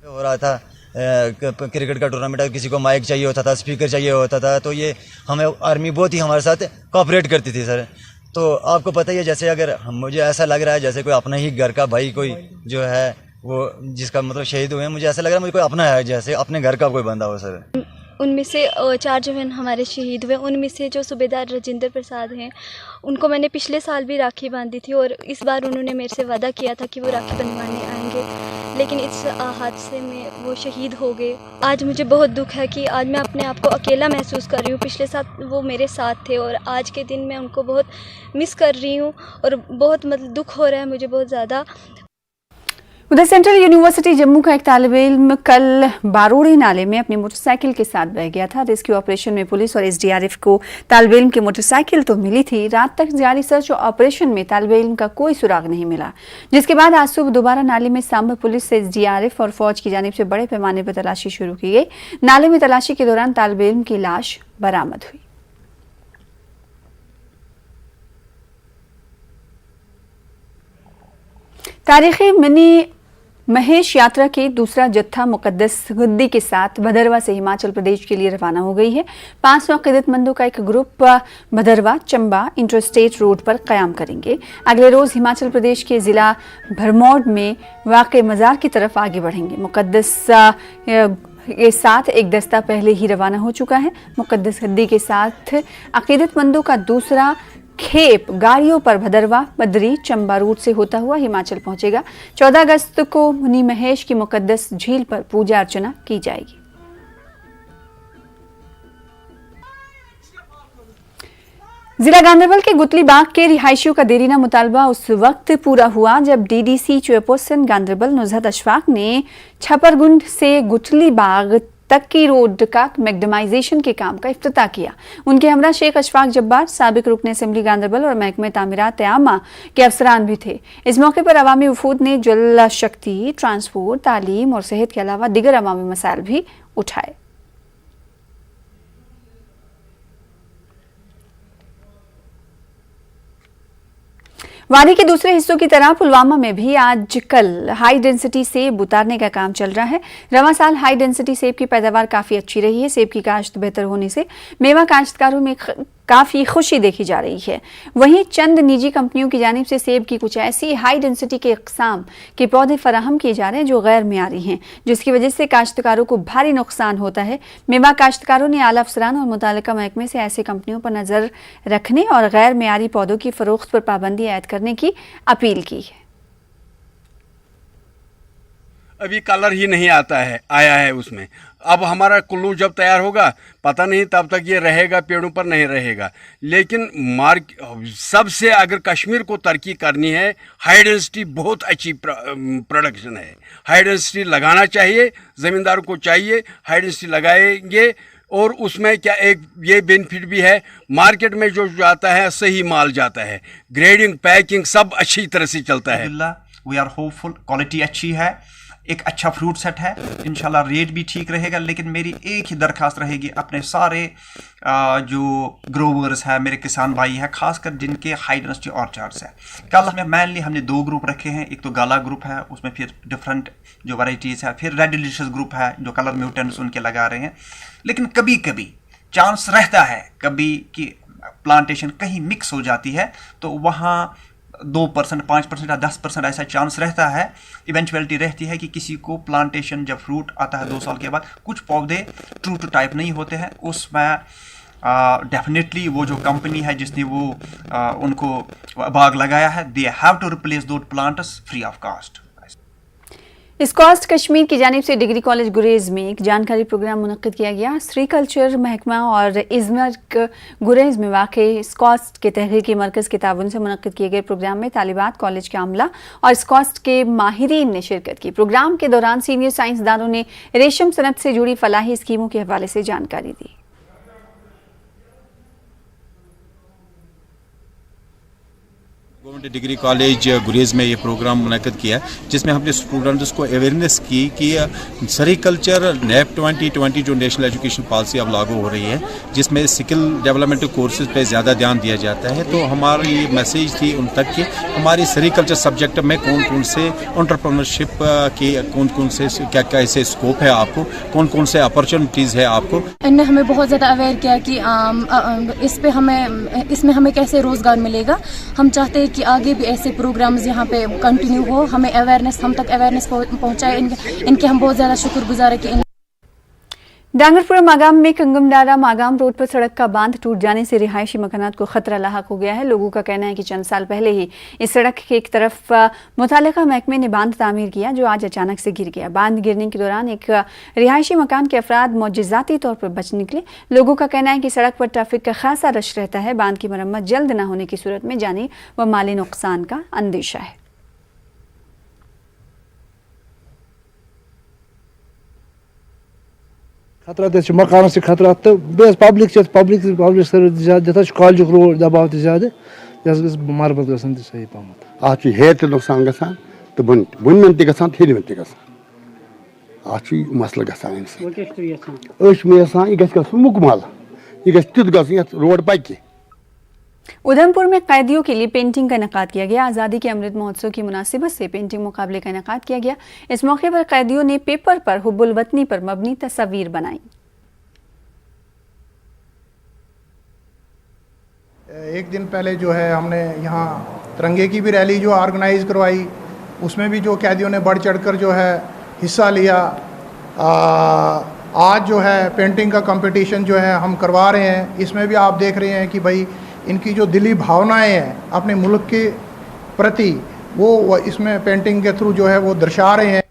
हो रहा था क्रिकेट का टूर्नामेंट, अगर किसी को माइक चाहिए होता था, स्पीकर चाहिए होता था, तो ये हमें आर्मी बहुत ही हमारे साथ कोऑपरेट करती थी सर। तो आपको पता ही है, जैसे अगर मुझे ऐसा लग रहा है जैसे कोई अपना ही घर का भाई कोई जो है वो जिसका मतलब शहीद हुए हैं, मुझे ऐसा लग रहा है मुझे कोई अपना है, जैसे अपने घर का कोई बंदा हो सर। उनमें से 4 जो हैं हमारे शहीद हुए। उनमें से जो सूबेदार राजेंद्र प्रसाद हैं, उनको मैंने पिछले साल भी राखी बांधी थी और इस बार उन्होंने मेरे से वादा किया था कि वो राखी बंधवाने आएंगे, लेकिन इस हादसे में वो शहीद हो गए। आज मुझे बहुत दुख है कि आज मैं अपने आप को अकेला महसूस कर रही हूँ। पिछले साल वो मेरे साथ थे और आज के दिन मैं उनको बहुत मिस कर रही हूँ और बहुत मतलब दुख हो रहा है मुझे बहुत ज़्यादा। उधर सेंट्रल यूनिवर्सिटी जम्मू का एक तालिब इल्म कल बारोड़ी नाले में अपनी मोटरसाइकिल के साथ बह गया था। रेस्क्यू ऑपरेशन में पुलिस और एसडीआरएफ को तालिब इल्म की मोटरसाइकिल तो मिली थी। रात तक जारी सर्च ऑपरेशन में तालिब इल्म का कोई सुराग नहीं मिला, जिसके बाद आज सुबह दोबारा नाले में सांबा पुलिस से एसडीआरएफ और फौज की जानिब से बड़े पैमाने पर तलाशी शुरू की गई। नाले में तलाशी के दौरान तालिब इल्म की लाश बरामद हुई। तारीखी मिनी महेश यात्रा के दूसरा जत्था मुकद्दस गद्दी के साथ भदरवा से हिमाचल प्रदेश के लिए रवाना हो गई है। 500 अकीदतमंदों का एक group Bhaderwah Chamba interstate road पर क़याम करेंगे। अगले रोज़ हिमाचल प्रदेश के ज़िला भरमौर में वाक़ मज़ार की तरफ आगे बढ़ेंगे। मुकद्दस के साथ एक दस्ता पहले ही रवाना हो चुका है। मुकद्दस गद्दी के साथ अकीदतमंदों का दूसरा खेप गाड़ियों पर भदरवा बद्री चंबा रूट से होता हुआ हिमाचल पहुंचेगा। 14 अगस्त को मुनी महेश की मुकद्दस झील पर पूजा अर्चना की जाएगी। जिला गांधरबल के गुतली बाग के रिहायशियों का देरीना मुतालबा उस वक्त पूरा हुआ जब डीडीसी चेयरपर्सन गांधरबल नुज़हत अशफाक ने छपरगुंड से गुतली बाग तक की रोड का मैगडमाइजेशन के काम का इफ्तिताह किया। उनके हमरा शेख अशफाक जब्बार, साबिक रुकन असेंबली गांधरबल और महकमे तामीरात आमा के अफसरान भी थे। इस मौके पर अवामी वफूद ने जल शक्ति, ट्रांसपोर्ट, तालीम और सेहत के अलावा दिगर अवामी मसाइल भी उठाए। वादी के दूसरे हिस्सों की तरह पुलवामा में भी आजकल हाई डेंसिटी सेब उतारने का काम चल रहा है। रवां साल हाई डेंसिटी सेब की पैदावार काफ़ी अच्छी रही है। सेब की काश्त बेहतर होने से मेवा काश्तकारों में काफ़ी खुशी देखी जा रही है। वहीं चंद निजी कंपनियों की जानिब से सेब की कुछ ऐसी हाई डेंसिटी के इक़साम के पौधे फराहम किए जा रहे हैं जो गैर मियारी हैं, जिसकी वजह से काश्तकारों को भारी नुकसान होता है। मेवा काश्तकारों ने आला अफसरान और मुतालिका महकमे से ऐसे कंपनियों पर नज़र रखने और गैर मियारी पौधों की फ़रोख्त पर पाबंदी आयद करने की अपील की है। अभी कलर ही नहीं आया है उसमें। अब हमारा कुल्लू जब तैयार होगा पता नहीं तब तक ये रहेगा, पेड़ों पर नहीं रहेगा। लेकिन सबसे अगर कश्मीर को तरक्की करनी है, हाई डेंसिटी बहुत अच्छी प्रोडक्शन है। हाई डेंसिटी लगाना चाहिए, ज़मींदारों को चाहिए, हाई डेंसिटी लगाएंगे और उसमें क्या एक ये बेनिफिट भी है, मार्केट में जो जाता है सही माल जाता है, ग्रेडिंग पैकिंग सब अच्छी तरह से चलता है। वी आर होपफुल, क्वालिटी अच्छी है, एक अच्छा फ्रूट सेट है, इंशाल्लाह रेट भी ठीक रहेगा। लेकिन मेरी एक ही दरख्वास्त रहेगी अपने सारे जो ग्रोवर्स हैं, मेरे किसान भाई हैं, खासकर जिनके हाई डेंसिटी ऑर्चार्ड्स हैं। कल हमें मेनली हमने 2 ग्रुप रखे हैं। एक तो गाला ग्रुप है, उसमें फिर डिफरेंट जो वैराइटीज़ है, फिर रेड डिलीशियस ग्रुप है जो कलर म्यूटेंट्स उनके लगा रहे हैं। लेकिन कभी कभी चांस रहता है कभी कि प्लांटेशन कहीं मिक्स हो जाती है, तो वहाँ 2%, 5% या 10% ऐसा चांस रहता है, इवेंचुअलिटी रहती है कि किसी को प्लांटेशन जब फ्रूट आता है 2 साल के बाद कुछ पौधे ट्रू टू टाइप नहीं होते हैं। उसमें डेफिनेटली वो जो कंपनी है जिसने वो उनको बाग लगाया है, they have to replace those plants free of cost. SKUAST Kashmir की जानिब से डिग्री कॉलेज गुरेज में एक जानकारी प्रोग्राम मुनक्किद किया गया। सेरीकल्चर महकमा और इज़मर्क गुरेज में वाक़े स्कॉस्ट के तहकीकी मरकज़ के ताउन से मुनक्किद किए गए प्रोग्राम में तालिबात, कॉलेज के अमला और स्कॉस्ट के माहिरीन ने शिरकत की। प्रोग्राम के दौरान सीनियर साइंसदानों ने रेशम सनत से जुड़ी फलाही स्कीमों के हवाले से जानकारी दी। गवर्नमेंट डिग्री कॉलेज गुरेज में ये प्रोग्राम मुनक़्क़िद किया, जिसमें हमने स्टूडेंट्स को अवेयरनेस की कि सेरीकल्चर NAP 2020 जो नेशनल एजुकेशन पॉलिसी अब लागू हो रही है, जिसमें स्किल डेवलपमेंट कोर्सेज पे ज़्यादा ध्यान दिया जाता है। तो हमारी ये मैसेज थी उन तक कि हमारी सेरीकल्चर सब्जेक्ट में कौन कौन से एंटरप्रेन्योरशिप के कौन कौन से क्या कैसे स्कोप है आपको, कौन कौन से अपॉर्चुनिटीज़ है आपको। इनने हमें बहुत ज़्यादा अवेयर किया कि इसमें हमें कैसे रोज़गार मिलेगा। हम चाहते हैं कि आगे भी ऐसे प्रोग्राम्स यहाँ पे कंटिन्यू हो, हमें अवेयरनेस हम तक अवेयरनेस पहुँचाए। इनके हम बहुत ज़्यादा शुक्रगुजार है कि डांगरपुरा मागाम में कंगमडारा मागाम रोड पर सड़क का बांध टूट जाने से रिहायशी मकानात को खतरा लाहक हो गया है। लोगों का कहना है कि चंद साल पहले ही इस सड़क के एक तरफ मुतालिका महकमे ने बांध तामीर किया, जो आज अचानक से गिर गया। बांध गिरने के दौरान एक रिहायशी मकान के अफराद मौजज़ाती तौर पर बच निकले। लोगों का कहना है कि सड़क पर ट्रैफिक का खासा रश रहता है। बांध की मरम्मत जल्द न होने की सूरत में जानी व माली नुकसान का अंदेशा है। खतरा तो मकान से खतरा तो बेस पब्लिक सर्विस ज़्यादा कॉलेज रोड दबाव तो ज़्यादा मरम्मत गसन सही पहमत आज हेर तो नुकसान गसान तो बुन में गसान हेर में गसान आज मसल गसान यह मुकमल यह तुत ग रोड पकि। उधमपुर में कैदियों के लिए पेंटिंग का इनेकाद किया गया। आज़ादी के अमृत महोत्सव की मुनासिबत से पेंटिंग मुकाबले का इनेकाद किया गया। इस मौके पर कैदियों ने पेपर पर हुब्बुल वतनी पर मबनी तस्वीर बनाई। एक दिन पहले जो है हमने यहाँ तिरंगे की भी रैली जो ऑर्गेनाइज करवाई, उसमें भी जो कैदियों ने बढ़ चढ़कर जो है हिस्सा लिया। आज जो है पेंटिंग का कंपटीशन जो है हम करवा रहे हैं। इसमें भी आप देख रहे हैं कि भाई इनकी जो दिली भावनाएं हैं अपने मुल्क के प्रति वो इसमें पेंटिंग के थ्रू जो है वो दर्शा रहे हैं।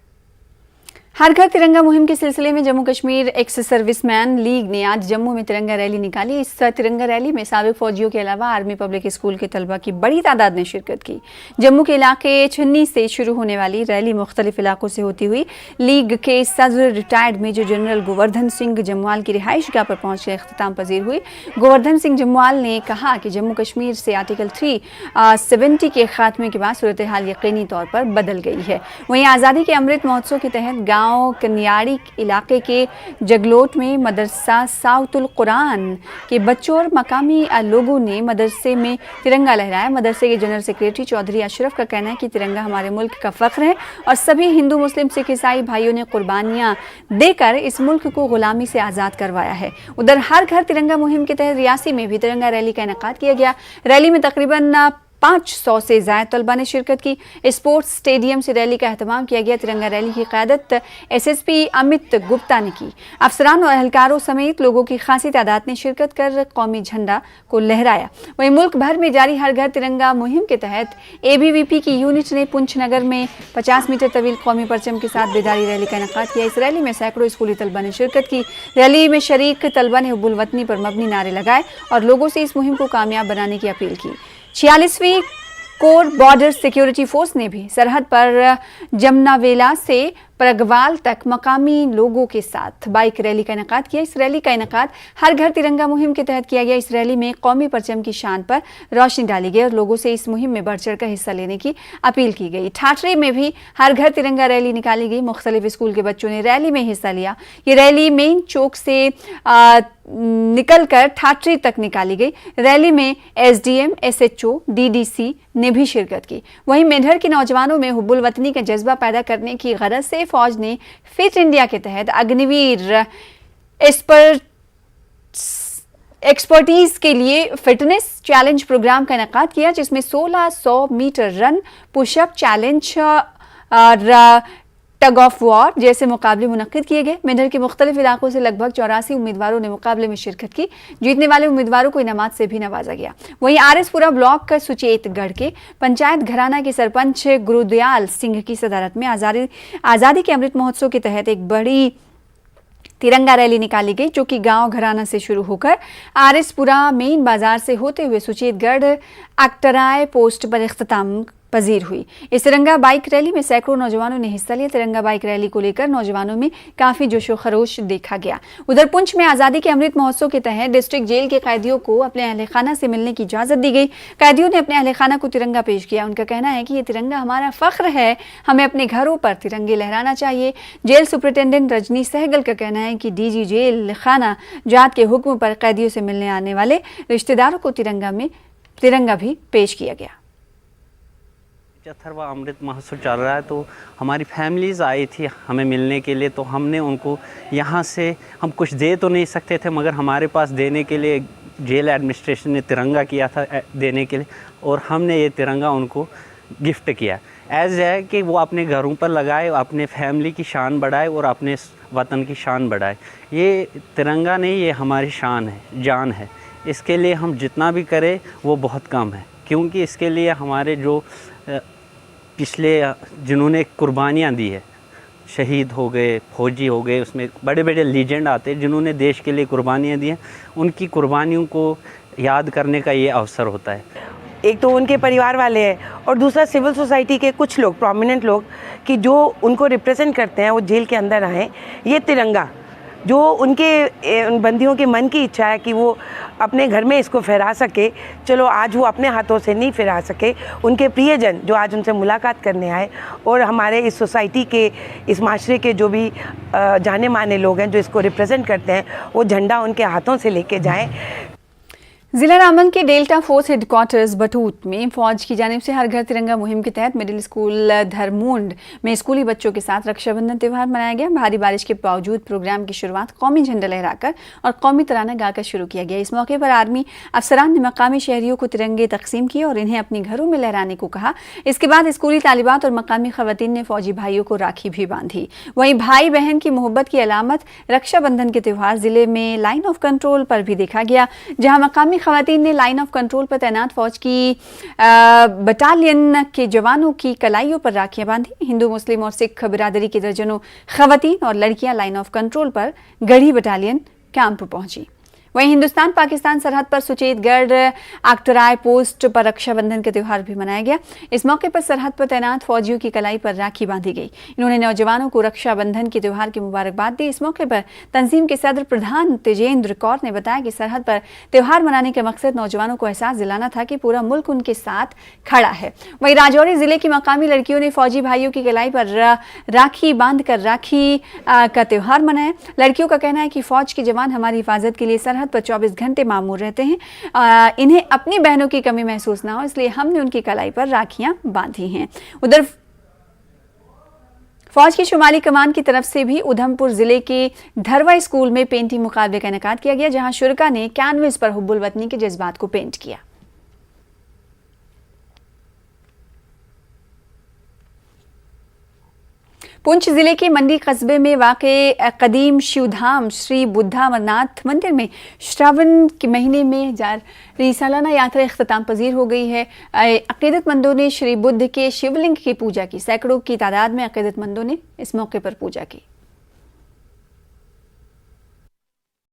हर घर तिरंगा मुहिम के सिलसिले में Jammu Kashmir ex serviceman league ने आज जम्मू में तिरंगा रैली निकाली। इस तिरंगा रैली में साबिक फौजियों के अलावा आर्मी पब्लिक स्कूल के तलबा की बड़ी तादाद ने शिरकत की। जम्मू के इलाके छन्नी से शुरू होने वाली रैली मुख्तलिफ इलाकों से होती हुई लीग के सदर retired major general Govardhan Singh Jamwal की रिहाइशगाह पर पहुंचकर अख्ताम पजीर हुई। गोवर्धन सिंह जम्वाल ने कहा कि जम्मू कश्मीर से आर्टिकल 370 के खात्मे के बाद सूरत हाल यकीनी तौर पर बदल गई है। वहीं आज़ादी के अमृत महोत्सव के तहत गाँव कन्याड़ी इलाके के जगलोट में मदरसा साउतुल कुरान के बच्चों और मकामी लोगों ने मदरसे में तिरंगा लहराया। मदरसे के जनरल सेक्रेटरी चौधरी अशरफ का कहना है कि तिरंगा हमारे मुल्क का फख्र है और सभी हिंदू मुस्लिम सिख ईसाई भाइयों ने कुर्बानियां देकर इस मुल्क को गुलामी से आज़ाद करवाया है। उधर हर घर तिरंगा मुहिम के तहत रियासी में भी तिरंगा रैली का इनेकाद किया गया। रैली में तकरीबन 500 से ज़ायद तलबा ने शिरकत की। स्पोर्ट्स स्टेडियम से रैली का एहतमाम किया गया। तिरंगा रैली की क़यादत SSP अमित गुप्ता ने की। अफसरान और एहलकारों समेत लोगों की खासी तादाद ने शिरकत कर कौमी झंडा को लहराया। वहीं मुल्क भर में जारी हर घर तिरंगा मुहिम के तहत ABVP की यूनिट ने पुंछ नगर में 50 मीटर तवील कौमी परचम के साथ बेदारी रैली का इनेकाद किया। इस रैली में सैकड़ों स्कूली तलबा ने शिरकत की। रैली में शरीक तलबा ने हुब्बुल वतनी पर मबनी नारे लगाए और लोगों से इस मुहिम को कामयाब बनाने की अपील की। 46वीं कोर बॉर्डर सिक्योरिटी फोर्स ने भी सरहद पर जमनावेला से परगवाल तक मकामी लोगों के साथ बाइक रैली का इनेकाद किया। इस रैली का इनेकाद हर घर तिरंगा मुहिम के तहत किया गया। इस रैली में कौमी परचम की शान पर रोशनी डाली गई और लोगों से इस मुहिम में बढ़ चढ़ कर हिस्सा लेने की अपील की गई। ठाठरी में भी हर घर तिरंगा रैली निकाली गई। मुख्तलिफ स्कूल के बच्चों ने रैली में हिस्सा लिया। ये रैली मेन चौक से निकलकर ठाठरी तक निकाली गई। रैली में SDM, SHO, DDC ने भी शिरकत की। वहीं मेंढर के नौजवानों में हुब्बुल वतनी का जज्बा पैदा करने की गरज से फौज ने फिट इंडिया के तहत अग्निवीर एक्सपर्टीज के लिए फिटनेस चैलेंज प्रोग्राम का इनेकाद किया, जिसमें 1600 मीटर रन, पुशअप चैलेंज और टग ऑफ वॉर जैसे मुकाबले मुनक्किद किए गए। मेंढर के मुख्तलिफ इलाकों से लगभग 84 उम्मीदवारों ने मुकाबले में शिरकत की। जीतने वाले उम्मीदवारों को इनामात से भी नवाजा गया। वहीं RSपुरा ब्लॉक का सुचेतगढ़ के पंचायत घराना के सरपंच गुरुदयाल सिंह की सदारत में आज़ादी के अमृत महोत्सव के तहत एक बड़ी तिरंगा रैली निकाली गई, जो कि गांव घराना से शुरू होकर RSपुरा मेन बाजार से होते हुए सुचेतगढ़ अक्टराय पोस्ट पर इख्तिताम पजीर हुई। इस तिरंगा बाइक रैली में सैकड़ों नौजवानों ने हिस्सा लिया। तिरंगा बाइक रैली को लेकर नौजवानों में काफी जोशो खरोश देखा गया। उधर पुंछ में आज़ादी के अमृत महोत्सव के तहत डिस्ट्रिक्ट जेल के कैदियों को अपने अहले खाना से मिलने की इजाज़त दी गई। कैदियों ने अपने अहले खाना को तिरंगा पेश किया। उनका कहना है कि ये तिरंगा हमारा फख्र है, हमें अपने घरों पर तिरंगे लहराना चाहिए। जेल सुपरिटेंडेंट रजनी सहगल का कहना है कि DG जेल खाना जात के हुक्म पर कैदियों से मिलने आने वाले रिश्तेदारों को तिरंगा भी पेश किया गया। 75वां अमृत महोत्सव चल रहा है, तो हमारी फैमिलीज़ आई थी हमें मिलने के लिए, तो हमने उनको यहाँ से हम कुछ दे तो नहीं सकते थे, मगर हमारे पास देने के लिए जेल एडमिनिस्ट्रेशन ने तिरंगा किया था देने के लिए, और हमने ये तिरंगा उनको गिफ्ट किया एज़ है कि वो अपने घरों पर लगाए, अपने फैमिली की शान बढ़ाए और अपने वतन की शान बढ़ाए। ये तिरंगा नहीं, ये हमारी शान है, जान है। इसके लिए हम जितना भी करें वो बहुत कम है, क्योंकि इसके लिए हमारे जो पिछले जिन्होंने कुर्बानियाँ दी है, शहीद हो गए, फौजी हो गए, उसमें बड़े बड़े लीजेंड आते हैं जिन्होंने देश के लिए कुर्बानियाँ दी हैं, उनकी कुर्बानियों को याद करने का ये अवसर होता है। एक तो उनके परिवार वाले हैं और दूसरा सिविल सोसाइटी के कुछ लोग, प्रोमिनेंट लोग कि जो उनको रिप्रेजेंट करते हैं, वो जेल के अंदर आए। ये तिरंगा जो उन बंदियों के मन की इच्छा है कि वो अपने घर में इसको फहरा सके, चलो आज वो अपने हाथों से नहीं फहरा सके, उनके प्रियजन जो आज उनसे मुलाकात करने आए और हमारे इस सोसाइटी के, इस माशरे के जो भी जाने माने लोग हैं जो इसको रिप्रेजेंट करते हैं, वो झंडा उनके हाथों से लेके जाएं। जिला रामबन के डेल्टा फोर्स हेडक्वार्टर्स बटूत में फौज की जानिब से हर घर तिरंगा मुहिम के तहत मिडिल स्कूल धरमूंड में स्कूली बच्चों के साथ रक्षाबंधन त्यौहार मनाया गया। भारी बारिश के बावजूद प्रोग्राम की शुरुआत कौमी झंडा लहराकर और कौमी तराना गाकर शुरू किया गया। इस मौके पर आर्मी अफसरान ने मकामी शहरियों को तिरंगे तकसीम किए और इन्हें अपने घरों में लहराने को कहा। इसके बाद स्कूली तालिबात और मकामी खवातीन ने फौजी भाइयों को राखी भी बांधी। वहीं भाई बहन की मोहब्बत की अलामत रक्षाबंधन के त्यौहार जिले में लाइन ऑफ कंट्रोल पर भी देखा गया, जहाँ मकामी खवातीन ने लाइन ऑफ कंट्रोल पर तैनात फौज की बटालियन के जवानों की कलाइयों पर राखियां बांधी। हिंदू, मुस्लिम और सिख बिरादरी की दर्जनों खवातीन और लड़कियां लाइन ऑफ कंट्रोल पर गढ़ी बटालियन कैंप पहुंची। वहीं हिंदुस्तान पाकिस्तान सरहद पर सुचेतगढ़ आक्टराय पोस्ट पर रक्षाबंधन का त्यौहार भी मनाया गया। इस मौके पर सरहद पर तैनात फौजियों की कलाई पर राखी बांधी गई। इन्होंने नौजवानों को रक्षाबंधन के त्यौहार की मुबारकबाद दी। इस मौके पर तंजीम के सदर प्रधान तेजेंद्र कौर ने बताया कि सरहद पर त्यौहार मनाने का मकसद नौजवानों को एहसास दिलाना था कि पूरा मुल्क उनके साथ खड़ा है। वहीं राजौरी जिले की मकामी लड़कियों ने फौजी भाइयों की कलाई पर राखी बांधकर राखी का त्यौहार मनाया। लड़कियों का कहना है कि फौज के जवान हमारी हिफाजत के लिए सरहद पर 24 घंटे मामूर रहते हैं। इन्हें अपनी बहनों की कमी महसूस ना हो, इसलिए हमने उनकी कलाई पर राखियां बांधी हैं। उधर फौज की शुमाली कमान की तरफ से भी उधमपुर जिले के धरवा स्कूल में पेंटिंग मुकाबले का इनेकाद किया गया, जहां शुरका ने कैनवस पर हुब्बुल वतनी के जज्बात को पेंट किया। पुंछ जिले के मंडी कस्बे में वाक़े कदीम शिवधाम श्री बुद्धा अमरनाथ मंदिर में श्रावण के महीने में जारी सालाना यात्रा इख्तिताम पजीर हो गई है। अक़ीदतमंदों ने श्री बुद्ध के शिवलिंग की पूजा की। सैकड़ों की तादाद में अक़ीदतमंदों ने इस मौके पर पूजा की।